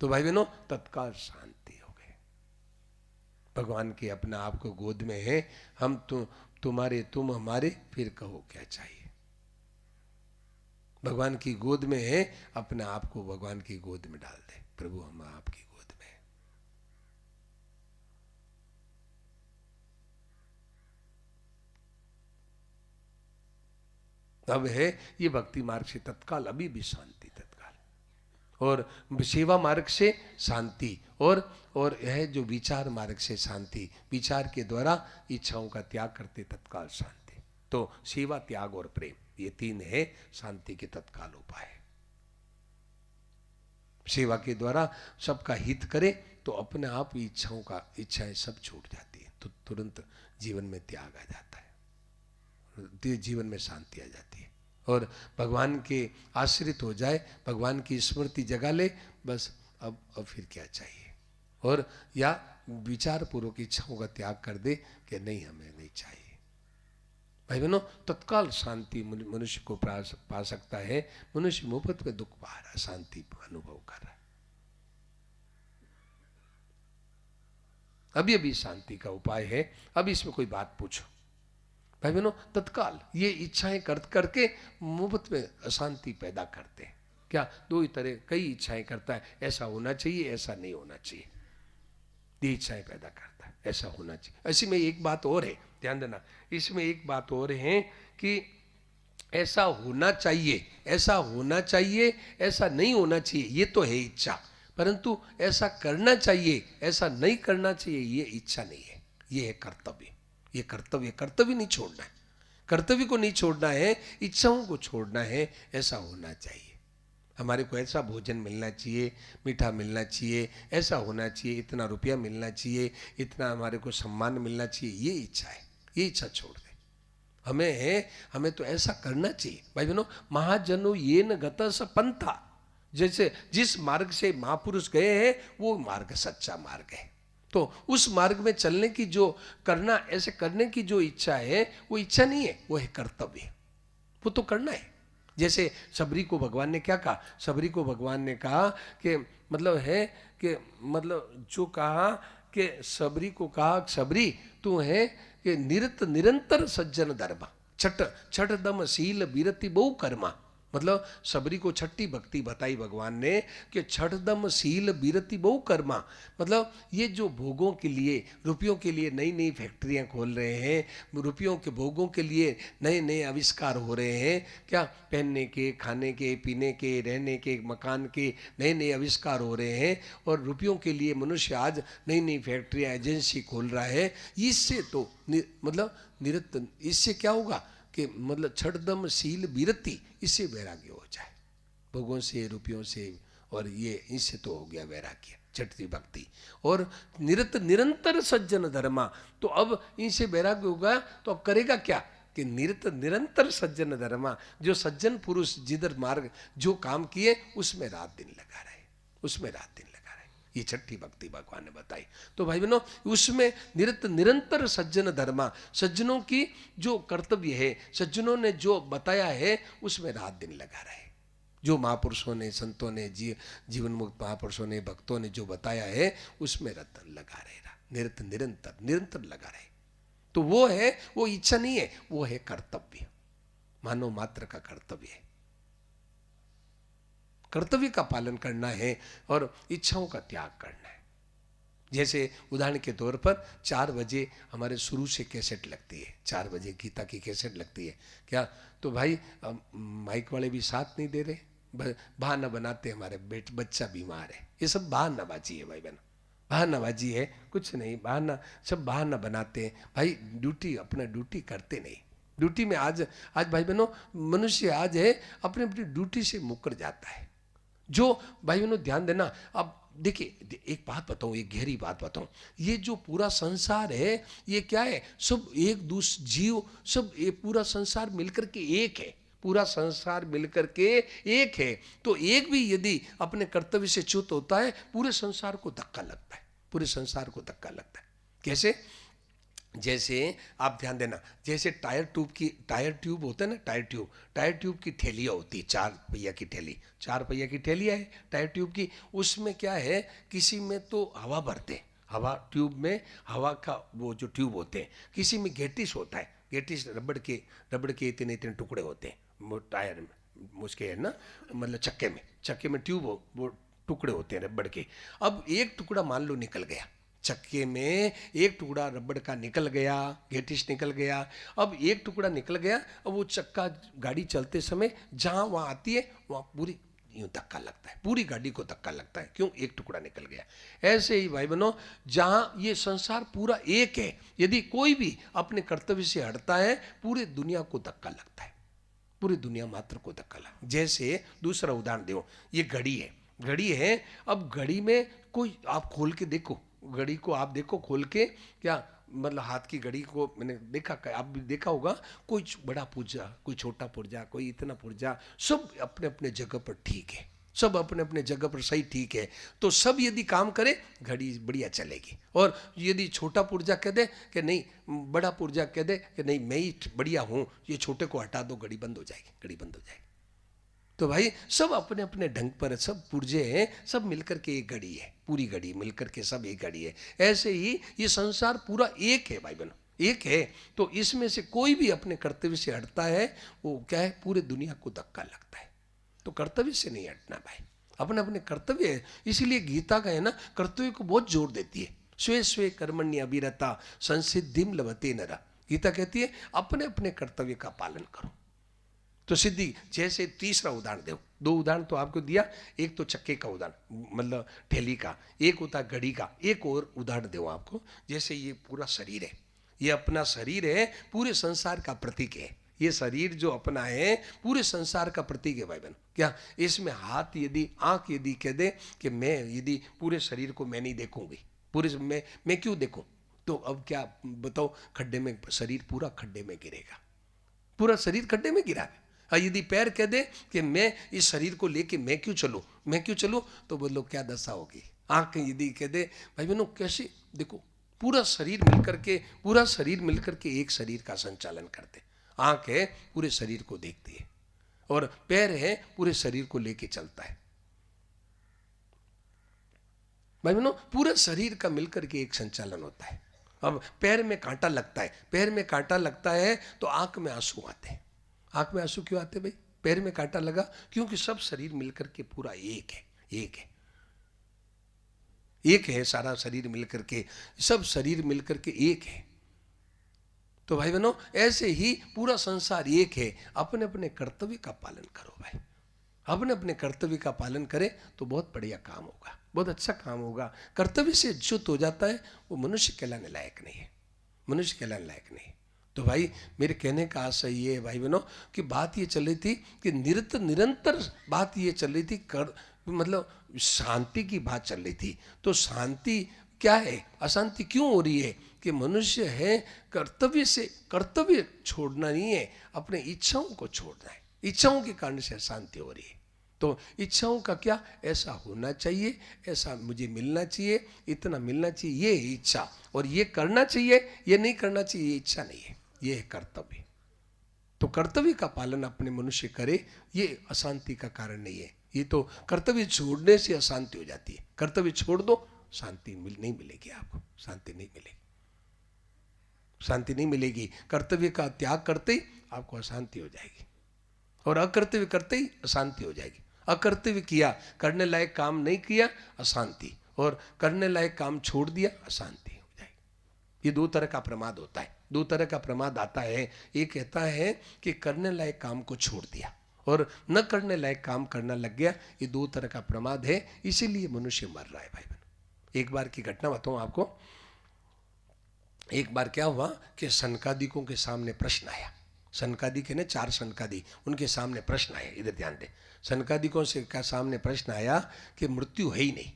तो भाई बहनों, तत्काल शांति हो गई। भगवान के अपना आप को गोद में है, हम तुम्हारे तुम हमारे, फिर कहो क्या चाहिए। भगवान की गोद में है, अपने आप को भगवान की गोद में डाल दे, प्रभु हम आपकी गोद में हैं। अब है ये भक्ति मार्ग से तत्काल, अभी भी शांति तत्काल, और सेवा मार्ग से शांति, और यह जो विचार मार्ग से शांति, विचार के द्वारा इच्छाओं का त्याग करते तत्काल शांति। तो सेवा, त्याग और प्रेम, ये तीन है शांति के तत्काल उपाय। सेवा के द्वारा सबका हित करे तो अपने आप इच्छाएं सब छूट जाती है, तो तुरंत जीवन में त्याग आ जाता है, जीवन में शांति आ जाती है, और भगवान के आश्रित हो जाए, भगवान की स्मृति जगा ले, बस अब फिर क्या चाहिए। और या विचार पूर्वक इच्छाओं का त्याग कर दे कि नहीं, हमें नहीं चाहिए। भाई बहनों, तत्काल शांति मनुष्य को पा सकता है। मनुष्य मुफ्त में दुख पा रहा है, शांति अनुभव कर रहा है। अभी शांति का उपाय है। अब इसमें कोई बात पूछो भाई बहनों, तत्काल ये इच्छाएं करके मुफ्त में अशांति पैदा करते हैं। क्या दो ही तरह, कई इच्छाएं करता है, ऐसा होना चाहिए, ऐसा नहीं होना चाहिए, ये इच्छाएं पैदा करता है, ऐसा होना चाहिए। ऐसी में एक बात और है, ध्यान देना, इसमें एक बात और है कि ऐसा होना चाहिए, ऐसा होना चाहिए, ऐसा नहीं होना चाहिए, ये तो है इच्छा, परंतु ऐसा करना चाहिए, ऐसा नहीं करना चाहिए, ये इच्छा नहीं है, ये है कर्तव्य। ये कर्तव्य नहीं छोड़ना है, कर्तव्य को नहीं छोड़ना है, इच्छाओं को छोड़ना है। ऐसा होना चाहिए, हमारे को ऐसा भोजन मिलना चाहिए, मीठा मिलना चाहिए, ऐसा होना चाहिए, इतना रुपया मिलना चाहिए, इतना हमारे को सम्मान मिलना चाहिए, ये इच्छा है, ये इच्छा छोड़ दे। हमें तो ऐसा करना चाहिए। भाई बहनों, महाजनो ये न गतस पंथा, जैसे जिस मार्ग से महापुरुष गए हैं वो मार्ग सच्चा मार्ग है। तो उस मार्ग में चलने की जो करना, ऐसे करने की जो इच्छा है, वो इच्छा नहीं है, वो है कर्तव्य, वो तो करना है। जैसे सबरी को भगवान ने क्या कहा, सबरी को भगवान ने कहा कि मतलब है कि मतलब जो कहा कि सबरी को कहा, सबरी तू है कि निरंतर सज्जन धर्म, छठ दम शील विरति बहु कर्मा। मतलब सबरी को छठी भक्ति बताई भगवान ने कि छठ दम शील विरति बहु कर्मा। मतलब ये जो भोगों के लिए, रुपयों के लिए नई नई फैक्ट्रियां खोल रहे हैं, रुपयों के भोगों के लिए नए नए आविष्कार हो रहे हैं, क्या पहनने के, खाने के, पीने के, रहने के, मकान के नए नए आविष्कार हो रहे हैं, और रुपयों के लिए मनुष्य आज नई नई फैक्ट्रियाँ, एजेंसी खोल रहा है। इससे तो मतलब इससे क्या होगा कि मतलब छठदम शील विरति, इससे वैराग्य हो जाए, भोगों से, रुपयों से, और ये इससे तो हो गया वैराग्य, छठी भक्ति। और निरंतर सज्जन धर्मा, तो अब इनसे वैराग्य होगा तो अब करेगा क्या कि निरंतर सज्जन धर्मा, जो सज्जन पुरुष जिधर मार्ग जो काम किए उसमें रात दिन लगा रहे, उसमें रात दिन लगा रहे। ये छठी भक्ति भगवान ने बताई। तो भाई बहनों, उसमें निरंतर सज्जन धर्मा, सज्जनों की जो कर्तव्य है, सज्जनों ने जो बताया है, उसमें रात दिन लगा रहे। जो महापुरुषों ने, संतों ने, जीवन मुक्त महापुरुषों ने, भक्तों ने जो बताया है, उसमें रतन लगा रहे, निरंतर लगा रहे। तो वो है, वो इच्छा नहीं है, वो है कर्तव्य, मानव मात्र का कर्तव्य है। कर्तव्य का पालन करना है और इच्छाओं का त्याग करना है। जैसे उदाहरण के तौर पर 4 बजे हमारे शुरू से कैसेट लगती है, 4 बजे गीता की कैसेट लगती है क्या, तो भाई माइक वाले भी साथ नहीं दे रहे, बहाना बनाते हमारे बच्चा बीमार है, ये सब बहानाबाजी है भाई बहन, बहानाबाजी है, कुछ नहीं, बहाना, सब बहाना बनाते हैं भाई। ड्यूटी, अपना ड्यूटी करते नहीं। ड्यूटी में आज भाई बहनों, मनुष्य आज है अपनी ड्यूटी से मुकर जाता है। जो भाई बहनों ध्यान देना, अब देखिए एक बात बताऊं, एक गहरी बात बताऊं, ये जो पूरा संसार है, ये क्या है, सब एक दूसरे जीव, सब ये पूरा संसार मिलकर के एक है, पूरा संसार मिलकर के एक है। तो एक भी यदि अपने कर्तव्य से च्युत होता है, पूरे संसार को धक्का लगता है, पूरे संसार को धक्का लगता है। कैसे? जैसे आप ध्यान देना, जैसे टायर ट्यूब होता है ना, टायर ट्यूब की ठेलियाँ होती है, 4 पहिया की ठेली, 4 पहिया की ठेलियाँ है टायर ट्यूब की। उसमें क्या है, किसी में तो हवा भरते, हवा ट्यूब में हवा का वो जो ट्यूब होते हैं, किसी में गेटिस होता है, गेटिस रबड़ के इतने टुकड़े होते हैं वो टायर में, उसके है ना, मतलब चक्के में ट्यूब वो टुकड़े होते हैं रबड़ के। अब एक टुकड़ा मान लो निकल गया, चक्के में एक टुकड़ा रबड़ का निकल गया, गेटिस निकल गया। अब एक टुकड़ा निकल गया, अब वो चक्का गाड़ी चलते समय जहाँ वहाँ आती है, वहाँ पूरी यूँ धक्का लगता है, पूरी गाड़ी को धक्का लगता है, क्यों, एक टुकड़ा निकल गया। ऐसे ही भाई बहनों, जहाँ ये संसार पूरा एक है, यदि कोई भी अपने कर्तव्य से हटता है, पूरी दुनिया को धक्का लगता है, पूरी दुनिया मात्र को धक्का लगता है। जैसे दूसरा उदाहरण दो, ये घड़ी है, अब घड़ी में कोई आप खोल के देखो, घड़ी को आप देखो खोल के, क्या मतलब हाथ की घड़ी को मैंने देखा, आप भी देखा होगा, कोई बड़ा पुर्जा, कोई छोटा पुर्जा, कोई इतना पुर्जा, सब अपने अपने जगह पर ठीक है, सब अपने अपने जगह पर सही ठीक है। तो सब यदि काम करे, घड़ी बढ़िया चलेगी। और यदि छोटा पुर्जा कह दे कि नहीं, बड़ा पुर्जा कह दे कि नहीं मैं ही बढ़िया हूँ, ये छोटे को हटा दो, घड़ी बंद हो जाएगी। तो भाई सब अपने अपने ढंग पर सब पुर्जे हैं, सब मिलकर के एक घड़ी है, पूरी घड़ी मिलकर के सब एक घड़ी है। ऐसे ही ये संसार पूरा एक है भाई बहनों, एक है। तो इसमें से कोई भी अपने कर्तव्य से हटता है, वो क्या है, पूरे दुनिया को धक्का लगता है। तो कर्तव्य से नहीं हटना भाई, अपने अपने कर्तव्य है। इसीलिए गीता का है ना, कर्तव्य को बहुत जोर देती है। स्वे स्वे कर्मण्य अभिरता संसिद्धिम लभते नरा, गीता कहती है अपने अपने कर्तव्य का पालन करो तो सिद्धि। जैसे तीसरा उदाहरण दो, 2 उदाहरण तो आपको दिया, एक तो चक्के का उदाहरण, मतलब ठेली का, एक होता घड़ी का। एक और उदाहरण दो आपको, जैसे ये पूरा शरीर है, ये अपना शरीर है, पूरे संसार का प्रतीक है। ये शरीर जो अपना है, पूरे संसार का प्रतीक है भाई बहन। क्या इसमें हाथ यदि, आंख यदि कह दे कि मैं यदि पूरे शरीर को मैं नहीं देखूंगी, पूरे मैं क्यों देखूं, तो अब क्या बताओ, खड्डे में शरीर पूरा खड्डे में गिरेगा, पूरा शरीर खड्डे में गिरा है। यदि पैर कह दे कि मैं इस शरीर को लेके मैं क्यों चलूं, तो बोलो क्या दशा होगी। आंख यदि कह दे, भाई बहनों कैसे देखो, पूरा शरीर मिलकर के एक शरीर का संचालन करते। आंख है, पूरे शरीर को देखती है, और पैर है, पूरे शरीर को लेके चलता है। भाई बहनों, पूरा शरीर का मिलकर के एक संचालन होता है। अब पैर में कांटा लगता है, तो आंख में आंसू आते हैं। आंख में आंसू क्यों आते भाई, पैर में कांटा लगा, क्योंकि सब शरीर मिलकर के पूरा एक है, सारा शरीर मिलकर के, सब शरीर मिलकर के एक है। तो भाई बहनों, ऐसे ही पूरा संसार एक है। अपने अपने कर्तव्य का पालन करो भाई, अपने अपने कर्तव्य का पालन करें तो बहुत बढ़िया काम होगा, बहुत अच्छा काम होगा। कर्तव्य से च्युत हो जाता है, वो मनुष्य कहलाने लायक नहीं। तो भाई मेरे कहने का आशय ये है भाई बहनों, कि बात ये चल रही थी कि निरंतर बात ये चल रही थी, मतलब शांति की बात चल रही थी। तो शांति क्या है, अशांति क्यों हो रही है, कि मनुष्य है कर्तव्य छोड़ना नहीं है, अपने इच्छाओं को छोड़ना है। इच्छाओं के कारण से अशांति हो रही है। तो इच्छाओं का क्या, ऐसा होना चाहिए, ऐसा मुझे मिलना चाहिए, इतना मिलना चाहिए, ये है इच्छा। और ये करना चाहिए, ये नहीं करना चाहिए, ये इच्छा नहीं है, ये है कर्तव्य। तो कर्तव्य का पालन अपने मनुष्य करे, ये अशांति का कारण नहीं है। ये तो कर्तव्य छोड़ने से अशांति हो जाती है। कर्तव्य छोड़ दो, शांति नहीं मिलेगी आपको, शांति नहीं मिलेगी, शांति नहीं मिलेगी। कर्तव्य का त्याग करते ही आपको अशांति हो जाएगी, और अकर्तव्य करते ही अशांति हो जाएगी। अकर्तव्य किया, करने लायक काम नहीं किया, अशांति, और करने लायक काम छोड़ दिया, अशांति हो जाएगी। ये दो तरह का प्रमाद होता है, दो तरह का प्रमाद आता है। एक कहता है कि करने लायक काम को छोड़ दिया और न करने लायक काम करना लग गया, ये दो तरह का प्रमाद है, इसीलिए मनुष्य मर रहा है भाई बहन। एक बार की घटना बताऊं आपको। एक बार क्या हुआ कि सनकादिकों के सामने प्रश्न आया। सनकादिक है ना, 4 सनकादि, उनके सामने प्रश्न आया। इधर ध्यान दे, सनकादिकों से का सामने प्रश्न आया कि मृत्यु है ही नहीं।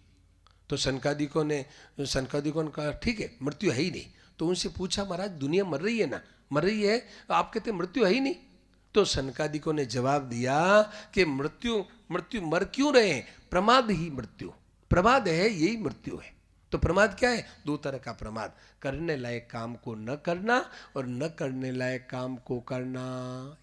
तो सनकादिकों ने कहा ठीक है, मृत्यु है ही नहीं। तो उनसे पूछा, महाराज दुनिया मर रही है ना, मर रही है, आप कहते मृत्यु है ही नहीं। तो सनकादिकों ने जवाब दिया कि मृत्यु मर क्यों रहे, प्रमाद ही मृत्यु, प्रमाद है, यही मृत्यु है। तो प्रमाद क्या है, दो तरह का प्रमाद, करने लायक काम को न करना और न करने लायक काम को करना,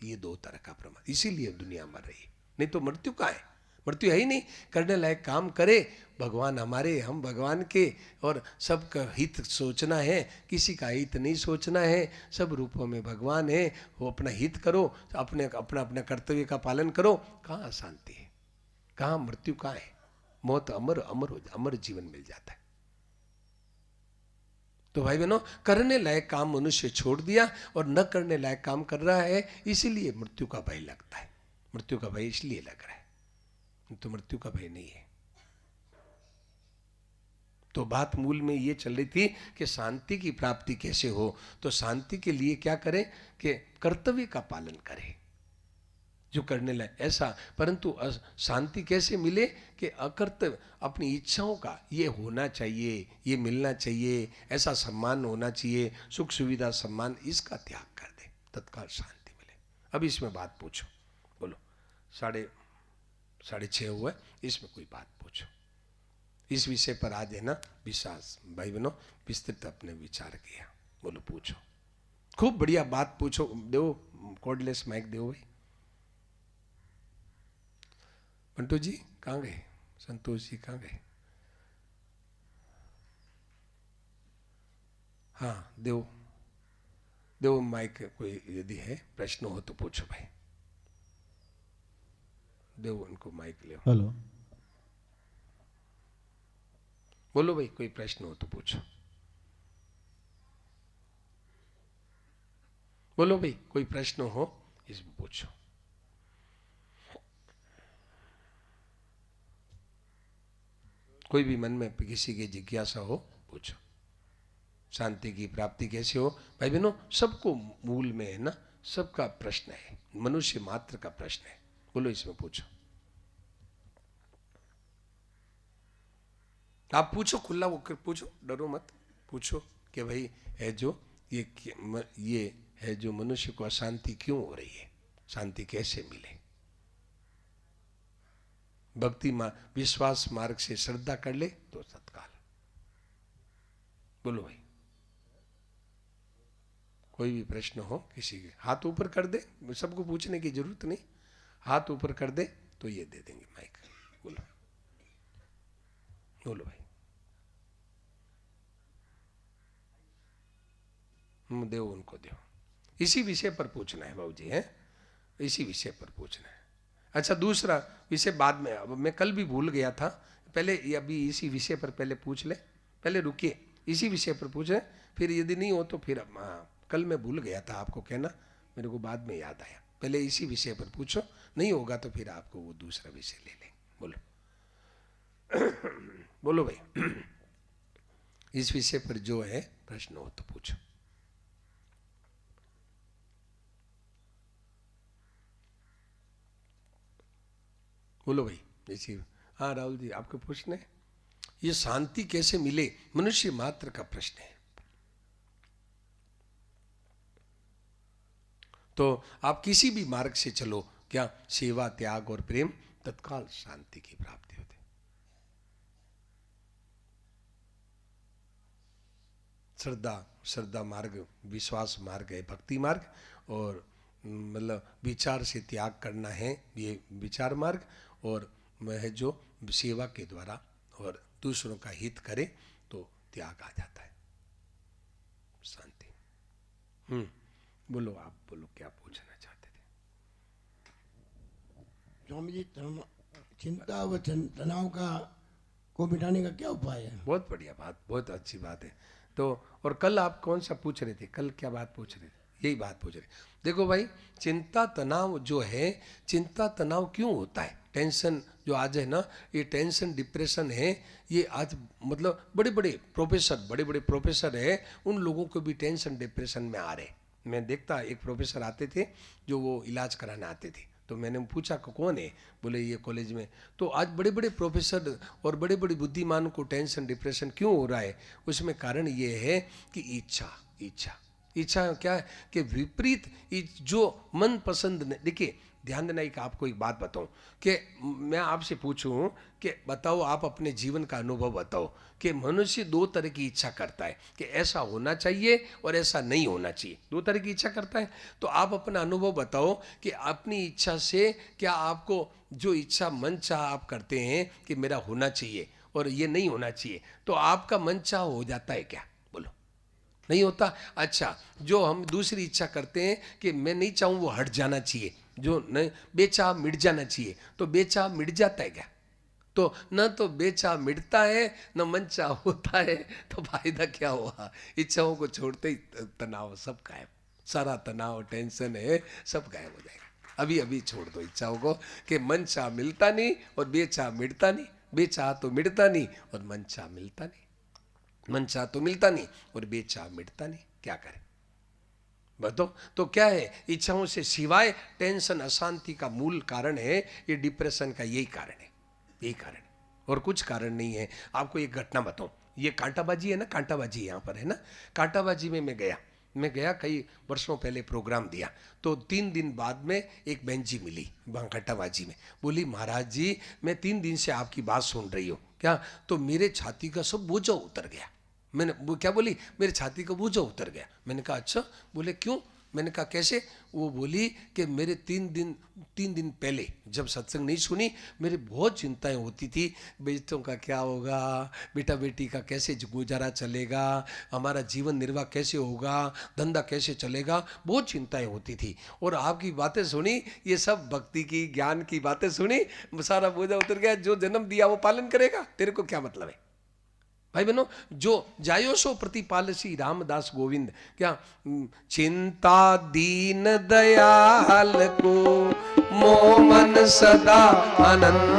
ये दो तरह का प्रमाद। इसीलिए दुनिया मर रही है, नहीं तो मृत्यु कहाँ है, मृत्यु है ही नहीं। करने लायक काम करे, भगवान हमारे, हम भगवान के, और सबका हित सोचना है, किसी का हित नहीं सोचना है। सब रूपों में भगवान है, वो अपना हित करो, अपना कर्तव्य का पालन करो। कहाँ शांति है, कहाँ मृत्यु, कहाँ है मौत, अमर जीवन मिल जाता है। तो भाई बहनों, करने लायक काम मनुष्य छोड़ दिया और न करने लायक काम कर रहा है, इसीलिए मृत्यु का भय लगता है। मृत्यु का भय इसलिए लग रहा है, तो मृत्यु का भय नहीं है। तो बात मूल में ये चल रही थी कि शांति की प्राप्ति कैसे हो। तो शांति के लिए क्या करें कि कर्तव्य का पालन करें जो करने लायक, ऐसा। परंतु शांति कैसे मिले कि अकर्तव्य, अपनी इच्छाओं का ये होना चाहिए, ये मिलना चाहिए, ऐसा सम्मान होना चाहिए, सुख सुविधा सम्मान, इसका त्याग कर दे, तत्काल शांति मिले। अब इसमें बात पूछो, बोलो। 6:30 हुआ, इसमें कोई बात पूछो। इस विषय पर आज है ना विश्वास भाई बहनों विस्तृत अपने विचार किया, बोलो पूछो, खूब बढ़िया बात पूछो। दो कॉर्डलेस माइक दो भाई। मंटू जी कहाँ गए, संतोष जी कहाँ गए? हाँ देव माइक, कोई यदि है प्रश्न हो तो पूछो भाई। देव उनको माइक ले। हेलो, बोलो भाई, कोई प्रश्न हो तो पूछो। बोलो भाई, कोई प्रश्न हो इसमें पूछो। कोई भी मन में किसी की जिज्ञासा हो पूछो। शांति की प्राप्ति कैसे हो भाई बहनों, सबको मूल में है ना, सबका प्रश्न है, मनुष्य मात्र का प्रश्न है। बोलो इसमें पूछो, आप पूछो, खुला होकर पूछो, डरो मत, पूछो कि भाई है जो ये है जो मनुष्य को अशांति क्यों हो रही है, शांति कैसे मिले। भक्ति विश्वास मार्ग से श्रद्धा कर ले तो तत्काल। बोलो भाई, कोई भी प्रश्न हो किसी के, हाथ ऊपर कर दे, सबको पूछने की जरूरत नहीं, हाथ ऊपर कर दे तो ये दे देंगे माइक। बोलो बोलो भाई, दो उनको दो। इसी विषय पर पूछना है बाबूजी, है इसी विषय पर पूछना है। अच्छा, दूसरा विषय बाद में, अब मैं कल भी भूल गया था, पहले अभी इसी विषय पर पहले पूछ ले, पहले रुकिए, इसी विषय पर पूछे, फिर यदि नहीं हो तो फिर कल मैं भूल गया था आपको कहना, मेरे को बाद में याद आया। पहले इसी विषय पर पूछो, नहीं होगा तो फिर आपको वो दूसरा विषय ले लें। बोलो बोलो भाई, इस विषय पर जो है प्रश्न हो तो पूछो। बोलो भाई, जैसी। हाँ राहुल जी, आपको पूछना है, ये शांति कैसे मिले, मनुष्य मात्र का प्रश्न है। तो आप किसी भी मार्ग से चलो, क्या सेवा, त्याग और प्रेम, तत्काल शांति की प्राप्ति होती। श्रद्धा मार्ग, विश्वास मार्ग है भक्ति मार्ग, और मतलब विचार से त्याग करना है ये विचार मार्ग, और वह जो सेवा के द्वारा और दूसरों का हित करे तो त्याग आ जाता है, शांति। बोलो, आप बोलो क्या पूछना चाहते थे? स्वामी जी, चिंता व तनाव को मिटाने का क्या उपाय है? बहुत बढ़िया बात, बहुत अच्छी बात है। तो और कल आप कौन सा पूछ रहे थे? कल क्या बात पूछ रहे थे? यही बात पूछ रहे। देखो भाई, चिंता तनाव जो है, चिंता तनाव क्यों होता है? टेंशन जो आज है ना, ये टेंशन डिप्रेशन है, ये आज मतलब बड़े बड़े प्रोफेसर है, उन लोगों को भी टेंशन डिप्रेशन में आ रहे। मैं देखता, एक प्रोफेसर आते थे जो वो इलाज कराने आते थे, तो मैंने पूछा कौन है? बोले ये कॉलेज में। तो आज बड़े बड़े प्रोफेसर और बड़े बड़े बुद्धिमान को टेंशन डिप्रेशन क्यों हो रहा है? उसमें कारण ये है कि इच्छा क्या है कि विपरीत जो मन पसंद। देखिए ध्यान देना, एक आपको एक बात बताऊं कि मैं आपसे पूछूं कि बताओ, आप अपने जीवन का अनुभव बताओ कि मनुष्य दो तरह की इच्छा करता है कि ऐसा होना चाहिए और ऐसा नहीं होना चाहिए, दो तरह की इच्छा करता है। तो आप अपना अनुभव बताओ कि अपनी इच्छा से क्या आपको जो इच्छा मन चाह आप करते हैं कि मेरा होना चाहिए और ये नहीं होना चाहिए, तो आपका मन चाह हो जाता है क्या? बोलो, नहीं होता। अच्छा, जो हम दूसरी इच्छा करते हैं कि मैं नहीं चाहूँ वो हट जाना चाहिए, जो नहीं बेचाह मिट जाना चाहिए, तो बेचाह मिट जाता है क्या? तो न तो बेचाह मिटता है न मन चाह होता है, तो फायदा क्या हुआ? इच्छाओं को छोड़ते ही तनाव सब गायब, सारा तनाव टेंशन है सब गायब हो जाएगा। अभी अभी छोड़ दो इच्छाओं को कि मन चाह मिलता नहीं और बेचाह मिटता नहीं, बेचाह तो मिटता नहीं और मन चाह मिलता नहीं, मन चाह तो मिलता नहीं और बेचाह मिटता नहीं, क्या करें बताओ? तो क्या है? इच्छाओं से सिवाय टेंशन अशांति का मूल कारण है ये डिप्रेशन का, यही कारण है, यही कारण, और कुछ कारण नहीं है। आपको एक घटना बताऊं, ये कांटाबाजी है ना, कांटाबाजी यहाँ पर है ना, कांटाबाजी में मैं गया कई वर्षों पहले प्रोग्राम दिया, तो 3 दिन बाद में एक बहन जी मिली वहाँ कांटाबाजी में, बोली महाराज जी मैं 3 दिन से आपकी बात सुन रही हूँ, क्या तो मेरे छाती का सब बोझा उतर गया। मैंने वो क्या बोली? मेरे छाती का बोझा उतर गया। मैंने कहा अच्छा, बोले क्यों? मैंने कहा कैसे? वो बोली कि मेरे 3 दिन पहले जब सत्संग नहीं सुनी, मेरे बहुत चिंताएं होती थी, बेटों का क्या होगा, बेटा बेटी का कैसे गुजारा चलेगा, हमारा जीवन निर्वाह कैसे होगा, धंधा कैसे चलेगा, बहुत चिंताएं होती थी। और आपकी बातें सुनी, ये सब भक्ति की ज्ञान की बातें सुनी, सारा बोझा उतर गया। जो जन्म दिया वो पालन करेगा, तेरे को क्या मतलब है? भाई बहनों, जो जायो सो प्रतिपालसी रामदास गोविंद, क्या चिंता दीन दयाल को मोह मन सदा आनंद,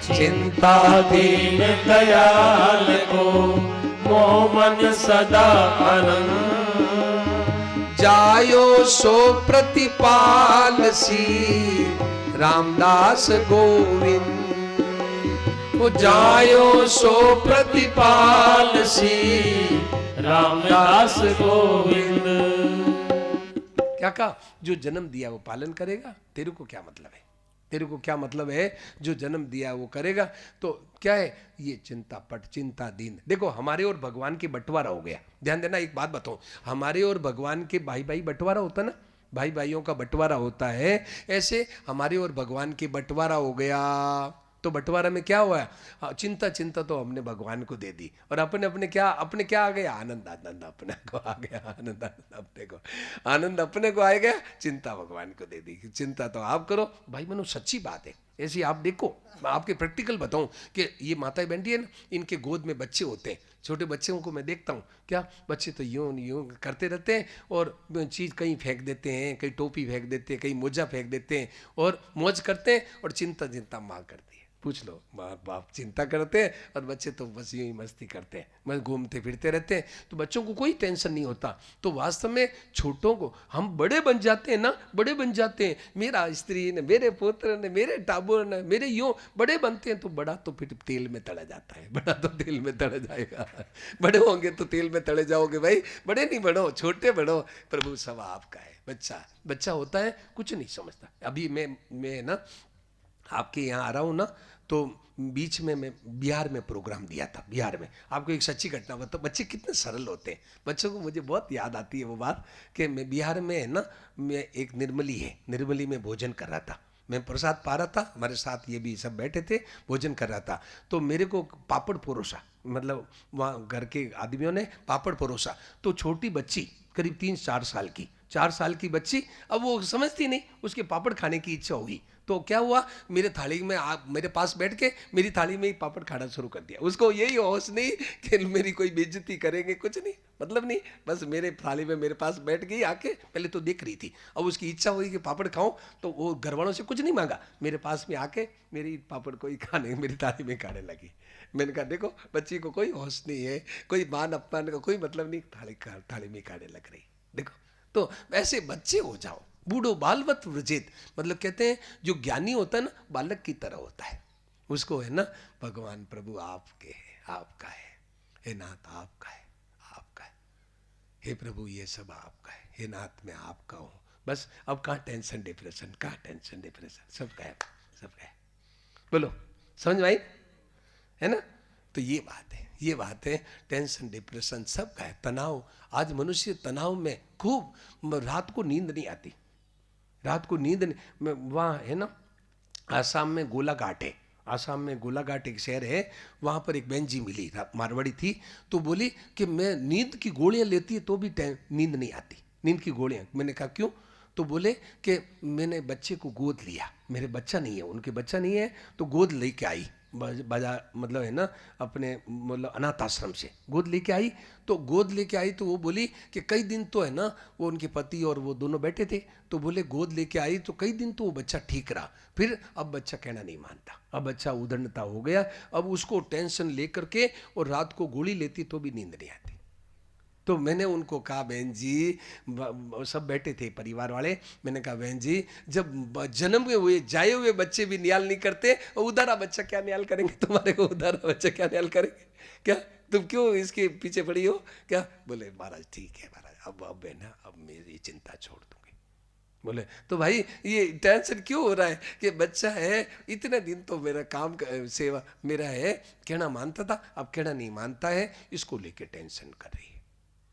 चिंता दीन दयाल को मोह मन सदा आनंद, जायो सो प्रतिपालसी रामदास गोविंद, जायो सो प्रतिपालसी रामदास गोविंद। क्या कहा? जो जन्म दिया वो पालन करेगा, तेरे को क्या मतलब है? तेरे को क्या मतलब है? जो जन्म दिया वो करेगा। तो क्या है ये? चिंता पट, चिंता दीन। देखो हमारे और भगवान के बंटवारा हो गया। ध्यान देना, एक बात बताऊं, हमारे और भगवान के भाई बंटवारा होता ना, भाई भाइयों का बंटवारा होता है, ऐसे हमारे और भगवान के बंटवारा हो गया। तो बंटवारा में क्या हुआ? चिंता तो हमने भगवान को दे दी, और अपने क्या आ गया? आनंद अपने को आ गया, आनंद अपने को आ गया, चिंता भगवान को दे दी। चिंता तो आप करो भाई बहनों, सच्ची बात है। ऐसी आप देखो, मैं आपके प्रैक्टिकल बताऊं कि ये माताएं बैठी है ना, इनके गोद में बच्चे होते हैं, छोटे बच्चों को मैं देखता हूँ, क्या बच्चे तो यूं करते रहते हैं और चीज़ कहीं फेंक देते हैं, कहीं टोपी फेंक देते हैं, कहीं मोजा फेंक देते हैं और मौज करते हैं, और चिंता माँ करती है। पूछ लो, माँ बाप चिंता करते हैं और बच्चे तो बस यूं ही मस्ती करते हैं, बस घूमते फिरते रहते हैं, तो बच्चों को कोई टेंशन नहीं होता। तो वास्तव में छोटों को हम बड़े बन जाते हैं ना, बड़े बन जाते हैं, मेरा स्त्री ने, मेरे पुत्र ने, मेरे टाबुर ने, मेरे यूं बड़े बनते हैं, तो बड़ा तो फिर तेल में तला जाता है, बड़ा तो तेल में तला जाएगा। बड़े होंगे तो तेल में तले जाओगे भाई, बड़े नहीं बढ़ो, छोटे बढ़ो, प्रभु सब आपका है। बच्चा होता है, कुछ नहीं समझता। अभी मैं ना आपके यहाँ आ रहा हूँ ना, तो बीच में मैं बिहार में प्रोग्राम दिया था। बिहार में आपको एक सच्ची घटना बताओ, बच्चे कितने सरल होते हैं। बच्चों को मुझे बहुत याद आती है वो बात कि मैं बिहार में है ना, मैं एक निर्मली में भोजन कर रहा था, मैं प्रसाद पा रहा था, हमारे साथ ये भी सब बैठे थे, भोजन कर रहा था। तो मेरे को पापड़ परोसा, मतलब वहाँ घर के आदमियों ने पापड़ परोसा। तो छोटी बच्ची करीब 3-4 साल की, 4 साल की बच्ची, अब वो समझती नहीं, उसके पापड़ खाने की इच्छा हुई। तो क्या हुआ, मेरे थाली में मेरे पास बैठ के मेरी थाली में ही पापड़ खाना शुरू कर दिया। उसको यही होश नहीं कि मेरी कोई बेइज्जती करेंगे, कुछ नहीं, मतलब नहीं, बस मेरे थाली में मेरे पास बैठ गई आके। पहले तो देख रही थी, अब उसकी इच्छा हुई कि पापड़ खाऊं, तो वो घर वालों से कुछ नहीं मांगा, मेरे पास में आके मेरी पापड़ को ही खाने, मेरी थाली में खाने लगी। मैंने कहा देखो, बच्ची को कोई होश नहीं है, कोई मान अपमान का कोई मतलब नहीं, थाली में खाने लग रही। देखो, तो वैसे बच्चे हो जाओ, बूढ़ो बालवत व्रजेत, मतलब कहते हैं जो ज्ञानी होता है ना, बालक की तरह होता है। उसको है ना, भगवान प्रभु आपके है, आपका है, हे नाथ आपका है, आपका है, हे प्रभु ये सब आपका है, हे नाथ मैं आपका हूँ। बस अब कहाँ टेंशन डिप्रेशन, कहाँ टेंशन डिप्रेशन, सब का है, सब का है। बोलो, समझ में आई है ना? तो ये बात है, टेंशन डिप्रेशन सब का है, तनाव। आज मनुष्य तनाव में खूब, रात को नींद नहीं आती, रात को नींद नहीं। वहाँ है ना, आसाम में गोलाघाट है, आसाम में गोलाघाट एक शहर है, वहाँ पर एक बहन जी मिली, मारवाड़ी थी। तो बोली कि मैं नींद की गोलियाँ लेती है तो भी नींद नहीं आती, नींद की गोलियाँ। मैंने कहा क्यों? तो बोले कि मैंने बच्चे को गोद लिया, मेरे बच्चा नहीं है, उनके बच्चा नहीं है, तो गोद लेके आई बाजार, मतलब है ना, अपने मतलब अनाथ आश्रम से गोद लेके आई। तो गोद लेके आई तो वो बोली कि कई दिन तो है ना, वो उनके पति और वो दोनों बैठे थे, तो बोले गोद लेके आई तो कई दिन तो वो बच्चा ठीक रहा, फिर अब बच्चा कहना नहीं मानता, अब बच्चा उदंडता हो गया, अब उसको टेंशन लेकर के और रात को गोली लेती तो भी नींद नहीं आती। तो मैंने उनको कहा बहन जी, सब बैठे थे परिवार वाले, मैंने कहा बहन जी, जब जन्म हुए जाए हुए बच्चे भी न्याल नहीं करते, उदारा बच्चा क्या न्याल करेंगे तुम्हारे को, उदारा बच्चा क्या न्याल करेंगे, क्या तुम क्यों इसके पीछे पड़ी हो क्या? बोले महाराज ठीक है महाराज, अब है ना, अब मेरी चिंता छोड़ दूंगी। बोले तो भाई ये टेंशन क्यों हो रहा है कि बच्चा है, इतने दिन तो मेरा काम सेवा मेरा है, कहना मानता था, अब कहना नहीं मानता है, इसको लेके टेंशन कर रही है,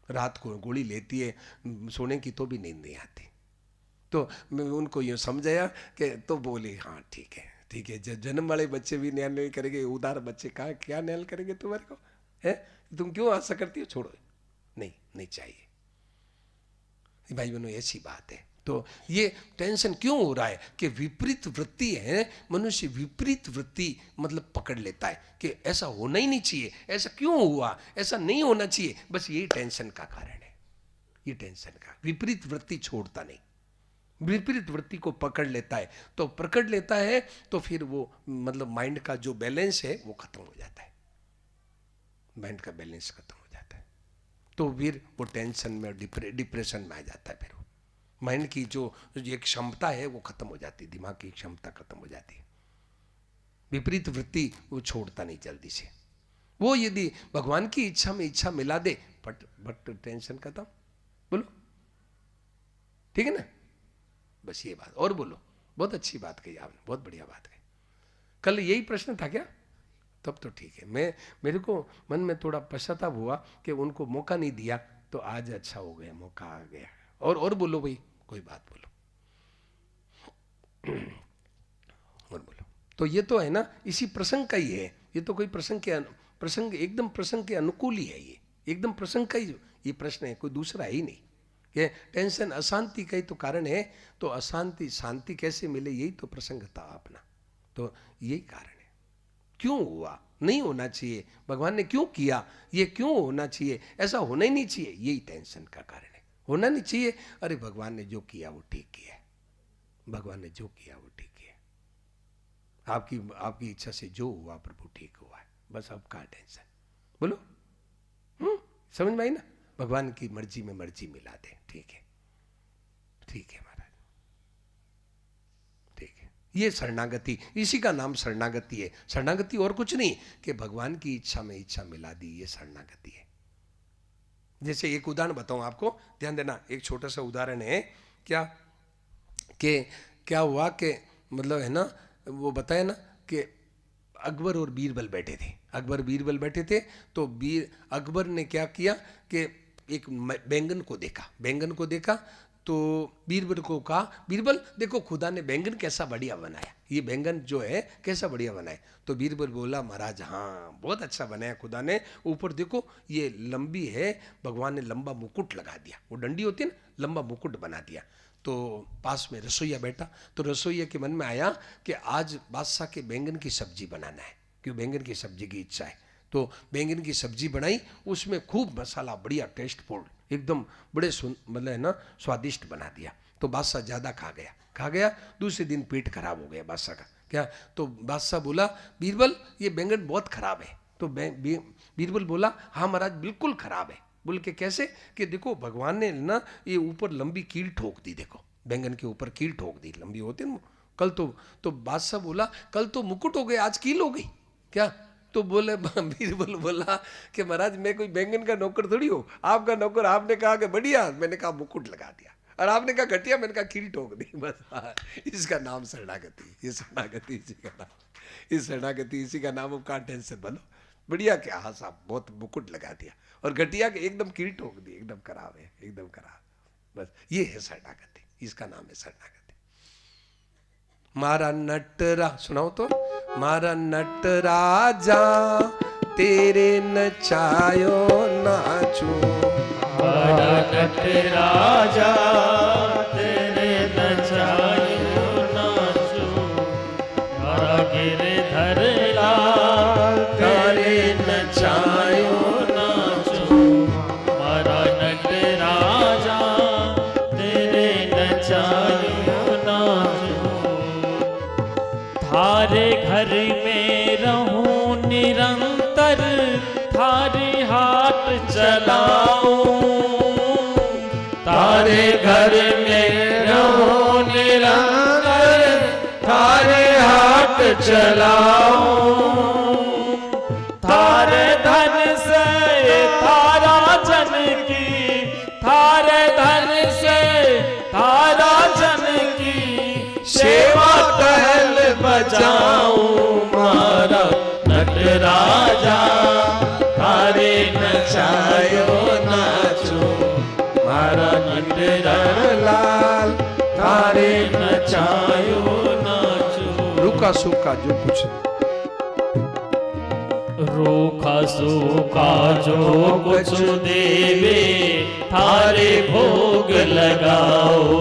रात को गोली लेती है, सोने की तो भी नींद नहीं आती। तो मैं उनको यूँ समझाया कि, तो बोली हाँ ठीक है ठीक है, जन्म वाले बच्चे भी न्याय नहीं करेंगे, उदार बच्चे कहाँ क्या न्याय करेंगे तुम्हारे को, है तुम क्यों आशा करती हो, छोड़ो, नहीं चाहिए। भाई बहनों ऐसी बात है। तो ये टेंशन क्यों हो रहा है कि विपरीत वृत्ति है, मनुष्य विपरीत वृत्ति मतलब पकड़ लेता है कि ऐसा होना ही नहीं चाहिए, ऐसा क्यों हुआ, ऐसा नहीं होना चाहिए, बस यही टेंशन का कारण है, ये टेंशन का। विपरीत वृत्ति छोड़ता नहीं, विपरीत वृत्ति को पकड़ लेता है, तो पकड़ लेता है तो फिर वो मतलब माइंड का जो बैलेंस है वो खत्म हो जाता है, माइंड का बैलेंस खत्म हो जाता है, तो फिर वो टेंशन में डिप्रेशन में आ जाता है, फिर माइंड की जो एक क्षमता है वो खत्म हो जाती है, दिमाग की क्षमता खत्म हो जाती है। विपरीत वृत्ति वो छोड़ता नहीं जल्दी से, वो यदि भगवान की इच्छा में इच्छा मिला दे, बट टेंशन खत्म। बोलो ठीक है ना, बस ये बात। और बोलो, बहुत अच्छी बात कही आपने, बहुत बढ़िया बात कही। कल यही प्रश्न था क्या? तब तो ठीक है, मेरे को मन में थोड़ा पश्चाताप हुआ कि उनको मौका नहीं दिया, तो आज अच्छा हो गया, मौका आ गया। और बोलो भाई, कोई बात बोलो और बोलो। तो ये तो है ना, इसी प्रसंग का ही है, ये तो कोई प्रसंग एकदम प्रसंग के अनुकूल ही है, ये एकदम प्रसंग का ही ये प्रश्न है, कोई दूसरा है ही नहीं। ये टेंशन अशांति का ही तो कारण है, तो अशांति शांति कैसे मिले, यही तो प्रसंग था अपना, तो यही कारण है। क्यों हुआ, नहीं होना चाहिए, भगवान ने क्यों किया, ये क्यों होना चाहिए, ऐसा होना ही नहीं चाहिए, यही टेंशन का कारण है। होना नहीं चाहिए, अरे भगवान ने जो किया वो ठीक किया है, भगवान ने जो किया वो ठीक किया, आपकी इच्छा से जो हुआ प्रभु ठीक हुआ है, बस अब का टेंशन। बोलो समझ में आई ना, भगवान की मर्जी में मर्जी मिला दे, ठीक है महाराज, ठीक है। ये शरणागति, इसी का नाम शरणागति है। शरणागति और कुछ नहीं कि भगवान की इच्छा में इच्छा मिला दी, ये शरणागति है। जैसे एक उदाहरण बताऊं आपको, ध्यान देना, एक छोटा सा उदाहरण है। क्या हुआ कि मतलब है ना, वो बताया ना कि अकबर और बीरबल बैठे थे, अकबर बीरबल बैठे थे, तो अकबर ने क्या किया कि एक बैंगन को देखा, बैंगन को देखा तो बीरबल को कहा, बीरबल देखो खुदा ने बैंगन कैसा बढ़िया बनाया, ये बैंगन जो है कैसा बढ़िया बनाया। तो बीरबल बोला महाराज हाँ बहुत अच्छा बनाया खुदा ने, ऊपर देखो ये लंबी है, भगवान ने लंबा मुकुट लगा दिया, वो डंडी होती है ना, लंबा मुकुट बना दिया। तो पास में रसोईया बैठा, तो रसोईया के मन में आया कि आज बादशाह के बैंगन की सब्जी बनाना है, क्यों बैंगन की सब्जी की इच्छा है। तो बैंगन की सब्जी बनाई, उसमें खूब मसाला बढ़िया टेस्टफुल एकदम बड़े मतलब है ना स्वादिष्ट बना दिया। तो बादशाह ज़्यादा खा गया, दूसरे दिन पेट खराब हो गया बादशाह का। क्या? तो बादशाह बोला बीरबल ये बैंगन बहुत खराब है। तो बीरबल बोला हाँ महाराज बिल्कुल खराब है। बोल के कैसे? कि देखो भगवान ने ना ये ऊपर लंबी कील ठोक दी, देखो बैंगन के ऊपर कील ठोक दी, लंबी होती है ना कल। तो बादशाह बोला कल तो मुकुट हो गए, आज कील हो गई क्या? तो बोले बीरबल बोला कि महाराज मैं कोई बैंगन का नौकर थोड़ी हो, आपका नौकर, आपने कहा कि बढ़िया, मैंने कहा मुकुट लगा दिया, और आपने कहा घटिया, मैंने कहा कील ठोक दी, बस। इसका नाम शरणागति, ये शरणागति इसी का नाम, इस शरणागति इसी का नाम। अब कहाँ टेंशन बनो, बढ़िया क्या, हाँ साहब बहुत मुकुट लगा दिया, और घटिया के एकदम कील ठोक दी, एकदम खराब है, एकदम खराब। बस ये है शरणागति, इसका नाम है शरणागति। मारा नटरा, सुनाओ तो, मारा नटराजा तेरे नचायो नाचू, मारा नटराजा तेरे नचायो नाचू, मारा गिरधर लाल तेरे नचायो नाचू, मारा नटराजा तेरे नचायो नाचू। थारे घर में रहूं निरंतर, थारे हाथ चलाऊं, तारे घर में रहूं निरंतर, थारे हाथ चलाऊं, थारे धन से थारा जन की, थारे धन से थारा जन की सेवा कहल बजाऊं, मारा नटराजा थारे नचायो नाचो, मारा नटराज लाल थारे नचायो नाचो। रूखा सूखा जो कुछ, रूखा सूखा जो कुछ देवे, थारे भोग लगाओ,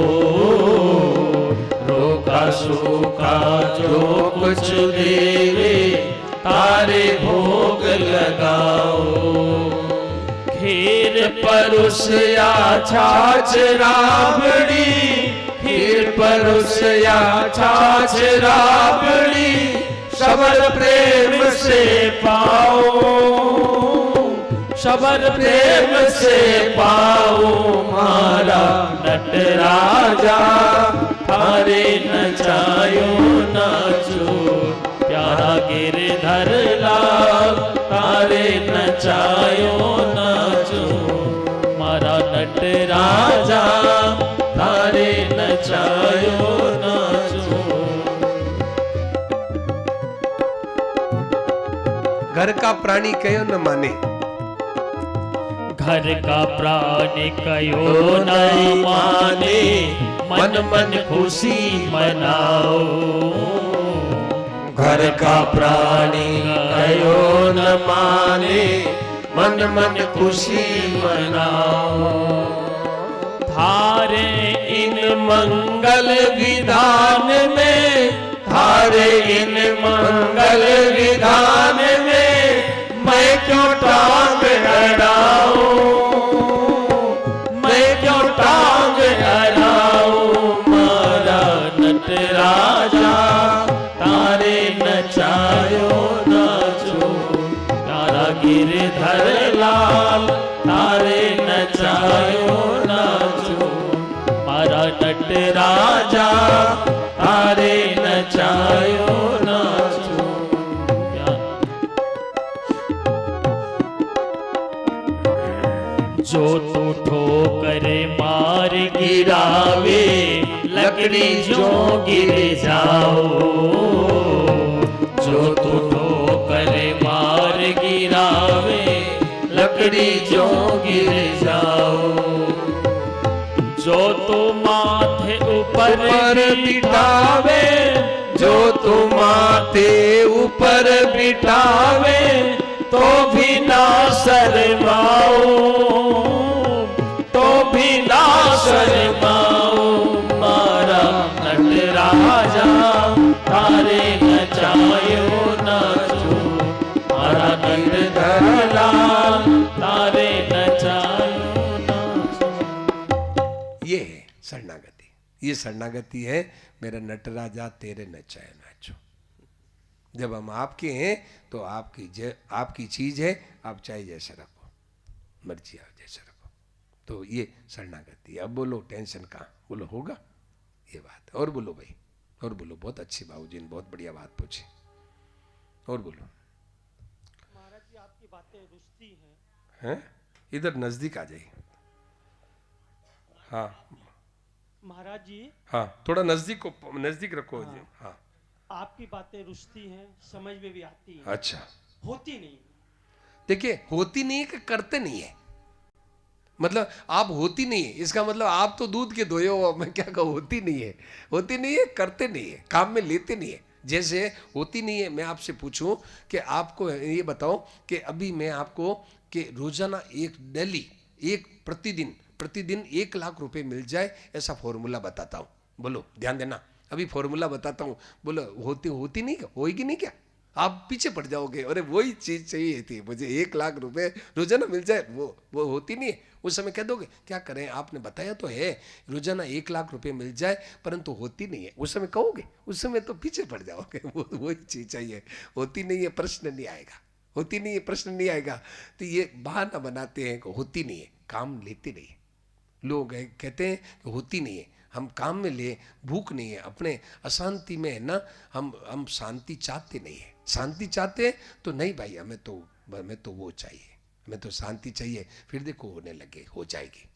रूखा सूखा जो कुछ देवे, तारे भोग लगाओ। खीर परुसिया छाछ राबड़ी, खीर परुसिया छाछ राबड़ी, शबर प्रेम से पाओ, शबर प्रेम से पाओ, मारा नटराजा थारे नचायो नाचो, प्यारा गिरधर लाल तारे नचायो नाचो, मारा नटराजा तारे नचायो नाचो। घर का प्राणी कयो न माने, घर का प्राणी कयो न माने, मन मन खुशी मनाओ, घर का प्राणी कयो न माने, मन मन खुशी मनाओ। थारे इन मंगल विधान में, थारे इन मंगल विधान में, मैं क्यों टांग अड़ाऊं, मैं क्यों टांग अड़ाऊं, मारा नटराजा तारे नचायो नाचो, तारा गिरधर लाल तारे नचायो नाचो, मारा नटराजा तारे नचायो नाचो। जो तो ठोकर मार गिरावे, लकड़ी जो गिर जाओ। जो तू ठोकर मार गिरावे, लकड़ी जो गिर जाओ। जो तू माथे ऊपर बिठावे, जो तू माथे ऊपर बिठावे, तो भी ना शर्माओ, तो भी ना शर्माओ। मारा नटराजा तारे नचायो नाचो, मारा नटधरलाल तारे नचायो नाचो। ये है शरणागति, ये शरणागति है। मेरा नटराजा तेरे नचाए नाचो। जब हम आपके हैं तो आपकी चीज है, आप चाहे जैसे रखो, मर्जी आप जैसे रखो। तो ये शरणागति। अब बोलो टेंशन कहाँ, बोलो होगा ये बात। और बोलो भाई, और बोलो। बहुत अच्छी बाबूजी ने बहुत बढ़िया बात पूछी। और बोलो। महाराज जी आपकी बातें रुचती हैं। हैं? इधर नजदीक आ जाइए। हाँ महाराज जी, हाँ, थोड़ा नजदीक रखो जी। हाँ, आपकी बातें रुचती हैं, समझ में भी आती हैं। अच्छा। होती नहीं। देखिए, होती नहीं है कि करते नहीं है। मतलब आप होती नहीं है, इसका मतलब आप तो दूध के धोए हो। मैं क्या कहूँ, होती नहीं है, होती नहीं है, करते नहीं है, काम में लेते नहीं है। जैसे होती नहीं है, मैं आपसे पूछूं कि आपको ये बताओ कि अभी मैं आपको कि रोजाना डेली प्रतिदिन 1 लाख रुपए मिल जाए, ऐसा फॉर्मूला बताता हूँ। बोलो, ध्यान देना, अभी फॉर्मूला बताता हूँ। बोलो, होती नहीं क्या, होएगी नहीं क्या? आप पीछे पड़ जाओगे। अरे वही चीज चाहिए थी मुझे, 1 लाख रुपए रोजाना मिल जाए, वो होती नहीं है। उस समय कह दोगे क्या करें, आपने बताया तो है रोजाना 1 लाख रुपए मिल जाए, परंतु होती नहीं है। उस समय कहोगे, उस समय तो पीछे पड़ जाओगे। वही चीज चाहिए, होती नहीं है, प्रश्न नहीं आएगा। होती नहीं है, प्रश्न नहीं आएगा। तो ये बहाना बनाते हैं कि होती नहीं है, काम लेते नहीं है। लोग कहते हैं कि होती नहीं है, हम काम में ले, भूख नहीं है, अपने अशांति में है ना, हम शांति चाहते नहीं है। शांति चाहते हैं तो नहीं भाई, हमें तो वो चाहिए, हमें तो शांति चाहिए। फिर देखो होने लगे, हो जाएगी।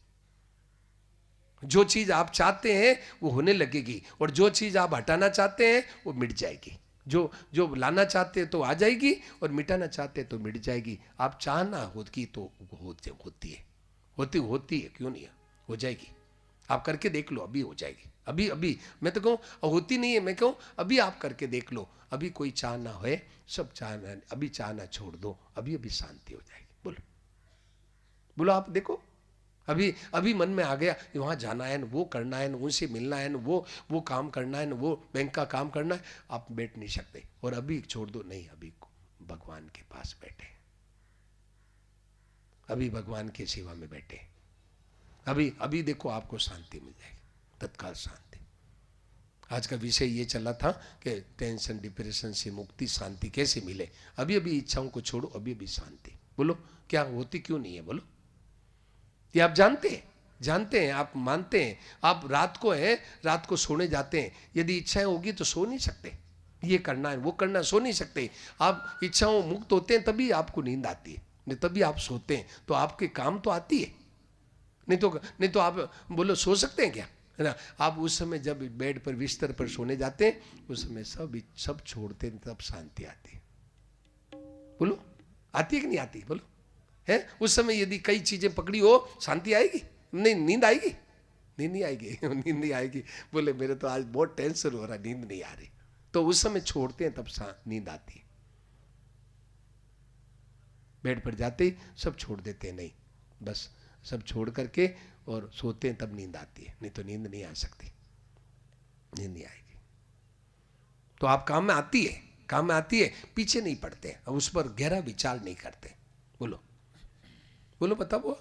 जो चीज आप चाहते हैं वो होने लगेगी, और जो चीज आप हटाना चाहते हैं वो मिट जाएगी। जो लाना चाहते हैं तो आ जाएगी, और मिटाना चाहते हैं तो मिट जाएगी। आप चाहना होती तो होती है, होती है, क्यों नहीं है, हो जाएगी। आप करके देख लो, अभी हो जाएगी। अभी मैं तो कहूँ होती नहीं है, मैं कहूँ अभी आप करके देख लो। अभी कोई चाहना है, सब चाहना, अभी चाहना छोड़ दो, अभी शांति हो जाएगी। बोलो आप देखो, अभी मन में आ गया वहाँ जाना है न, वो करना है न, उनसे मिलना है न, वो काम करना है न, वो बैंक का काम करना है, आप बैठ नहीं सकते। और अभी छोड़ दो, नहीं, अभी भगवान के पास बैठे, अभी भगवान की सेवा में बैठे, अभी देखो आपको शांति मिल जाएगी, तत्काल शांति। आज का विषय ये चला था कि टेंशन डिप्रेशन से मुक्ति, शांति कैसे मिले। अभी इच्छाओं को छोड़ो, अभी शांति। बोलो क्या होती क्यों नहीं है, बोलो। ये आप जानते हैं, आप मानते हैं। आप रात को सोने जाते हैं, यदि इच्छाएं होगी तो सो नहीं सकते, ये करना है वो करना है, सो नहीं सकते। आप इच्छाओं मुक्त होते हैं तभी आपको नींद आती है, नहीं तभी आप सोते हैं, तो आपके काम तो आती है। नहीं तो आप बोलो सो सकते हैं क्या, है ना। आप उस समय जब बेड पर बिस्तर पर सोने जाते हैं, उस समय सब छोड़ते हैं, तब शांति आती है। बोलो आती है कि नहीं आती, बोलो है। उस समय यदि कई चीजें पकड़ी हो, शांति आएगी नहीं, नींद आएगी, नींद नहीं आएगी, नींद नहीं आएगी। बोले मेरे तो आज बहुत टेंशन हो रहा, नींद नहीं आ रही, तो उस समय छोड़ते हैं, तब नींद आती है। बेड पर जाते ही सब छोड़ देते हैं, नहीं, बस सब छोड़ करके और सोते हैं, तब नींद आती है, नहीं तो नींद नहीं आ सकती, नींद नहीं आएगी। तो आप काम में आती है, पीछे नहीं पड़ते, अब उस पर गहरा विचार नहीं करते। बोलो बताओ,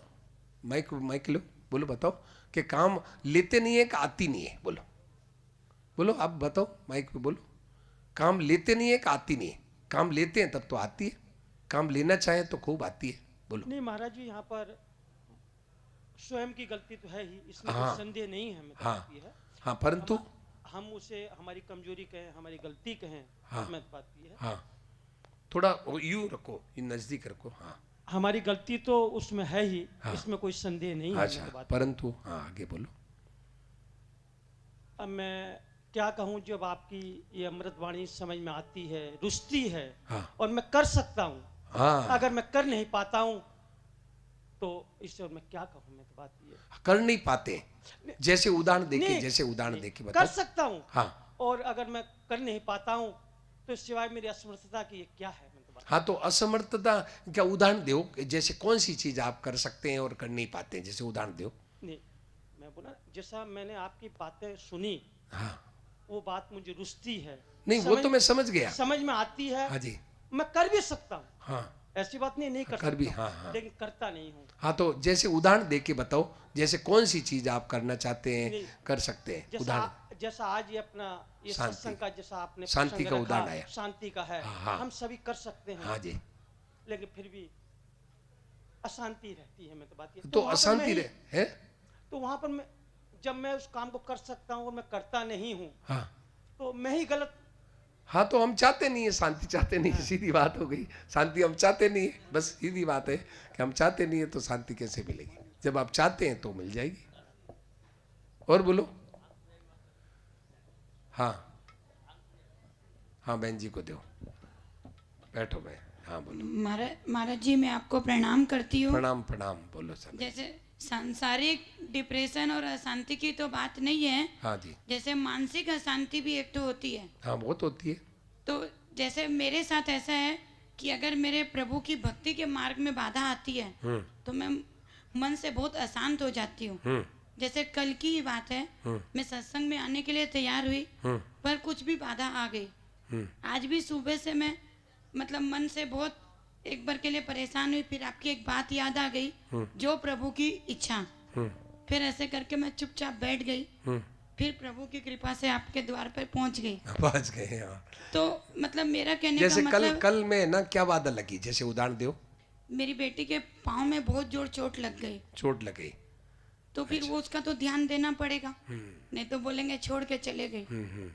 माइक लो, बोलो बताओ कि काम लेते नहीं है कि आती नहीं है, बोलो आप बताओ, माइक पे बोलो। काम लेते नहीं है कि आती नहीं है, काम लेते हैं तब तो आती है, काम लेना चाहे तो खूब आती है। बोलो। नहीं महाराज जी, यहाँ पर स्वयं की गलती तो है ही, इसमें कोई संदेह नहीं है, हाँ, परंतु हम उसे हमारी कमजोरी कहें, हमारी गलती कहें, हाँ, बात ये है। हाँ, थोड़ा यूं रखो, नजदीक रखो। हाँ, हमारी गलती तो उसमें है ही, हाँ। इसमें कोई संदेह नहीं है। अच्छा, मेरी बात। परंतु हाँ आगे बोलो। अब मैं क्या कहूँ, जब आपकी ये अमृतवाणी समझ में आती है, रुचती है, हाँ। और मैं कर सकता हूँ, हाँ, अगर मैं कर नहीं पाता हूँ तो इससे और मैं क्या कहूँ। मैं तो बात ये कर नहीं पाते, जैसे उदाहरण देके, नहीं, जैसे उदाहरण देके कर बताओ। सकता हूँ, हाँ और अगर मैं कर नहीं पाता हूँ तो सिवाय मेरी असमर्थता की ये क्या है। मैं तो बात हाँ, तो असमर्थता क्या उदाहरण दो, जैसे कौन सी चीज आप कर सकते हैं और कर नहीं पाते हैं, जैसे उदाहरण दो। नहीं, मैं बोला जैसा मैंने आपकी बातें सुनी, हाँ वो बात मुझे रुचती है, नहीं, वो तो मैं समझ गया। समझ में आती है। हाँ जी, मैं कर भी सकता हूँ, हाँ ऐसी बात नहीं कर कर भी, सकता हूँ, हाँ, हाँ। लेकिन करता नहीं हूँ। हाँ, तो जैसे उदाहरण दे के बताओ, जैसे कौन सी चीज आप करना चाहते हैं, नहीं, कर सकते हैं, उदाहरण। जैसा आज ये अपना ये शांति। सत्संग का जैसा आपने शांति प्रसंग का रखा, उदाहरण आया। शांति का है, हाँ। हम सभी कर सकते हैं। हाँ जी, लेकिन फिर भी अशांति रहती है। मैं तो बात ये तो वहाँ पर अशांति मैं ही- रहे है। तो वहां पर मैं, जब मैं उस काम को कर सकता हूँ और मैं करता नहीं हूँ, हाँ तो मैं ही गलत। हाँ, तो हम चाहते नहीं है, शांति चाहते नहीं है, सीधी बात हो गई। शांति हम चाहते नहीं है, बस सीधी बात है कि हम चाहते नहीं है, तो शांति कैसे मिलेगी? जब आप चाहते हैं तो मिल जाएगी। और बोलो। हाँ हाँ, बहन जी को दो, बैठो बहन। हाँ बोलो। महाराज जी, मैं आपको प्रणाम करती हूँ। प्रणाम प्रणाम, बोलो सब। जैसे सांसारिक डिप्रेशन और अशांति की तो बात नहीं है, हाँ जी, जैसे मानसिक अशांति भी एक तो होती है। हाँ बहुत होती है। तो जैसे मेरे साथ ऐसा है कि अगर मेरे प्रभु की भक्ति के मार्ग में बाधा आती है तो मैं मन से बहुत अशांत हो जाती हूँ। जैसे कल की ही बात है, मैं सत्संग में आने के लिए तैयार हुई, पर कुछ भी बाधा आ गई। आज भी सुबह से मैं मतलब मन से बहुत एक बार के लिए परेशान हुई, फिर आपकी एक बात याद आ गई, जो प्रभु की इच्छा। फिर ऐसे करके मैं चुपचाप बैठ गई, फिर प्रभु की कृपा से आपके द्वार पर पहुंच गई। पहुंच गए। हाँ, तो मतलब मेरा कहने जैसे का कल मतलब, कल में ना क्या बाधा लगी, जैसे उदाहरण दो। मेरी बेटी के पाँव में बहुत जोर चोट लग गई, चोट लग गई। तो फिर वो उसका तो ध्यान देना पड़ेगा, नहीं तो बोलेंगे छोड़ के चले गए।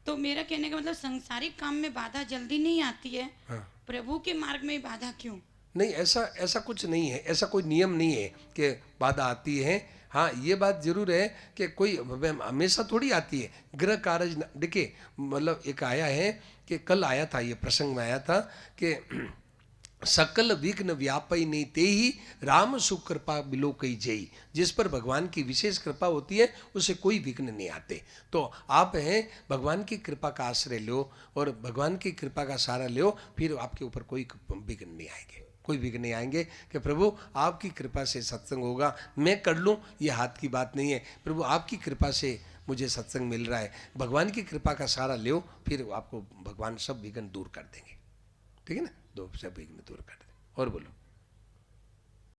तो मेरा कहने का मतलब संसारिक काम में बाधा जल्दी नहीं आती है, हाँ। प्रभु के मार्ग में बाधा क्यों? नहीं, ऐसा कुछ नहीं है, ऐसा कोई नियम नहीं है कि बाधा आती है। हाँ, ये बात जरूर है कि कोई हमेशा थोड़ी आती है। गृह कार्य देखिए, मतलब एक आया है कि कल आया था, ये प्रसंग में आया था कि सकल विघ्न व्यापई नहीं ते ही राम सुकृपा बिलो कई जई। जिस पर भगवान की विशेष कृपा होती है उसे कोई विघ्न नहीं आते। तो आप हैं, भगवान की कृपा का आश्रय लो और भगवान की कृपा का सहारा लो, फिर आपके ऊपर कोई विघ्न नहीं आएंगे, कोई विघ्न नहीं आएंगे कि प्रभु आपकी कृपा से सत्संग होगा, मैं कर लूँ, ये हाथ की बात नहीं है। प्रभु आपकी कृपा से मुझे सत्संग मिल रहा है, भगवान की कृपा का सहारा लो, फिर आपको भगवान सब विघ्न दूर कर देंगे। ठीक है ना, दो सब विघ्न दूर कर दें। और बोलो।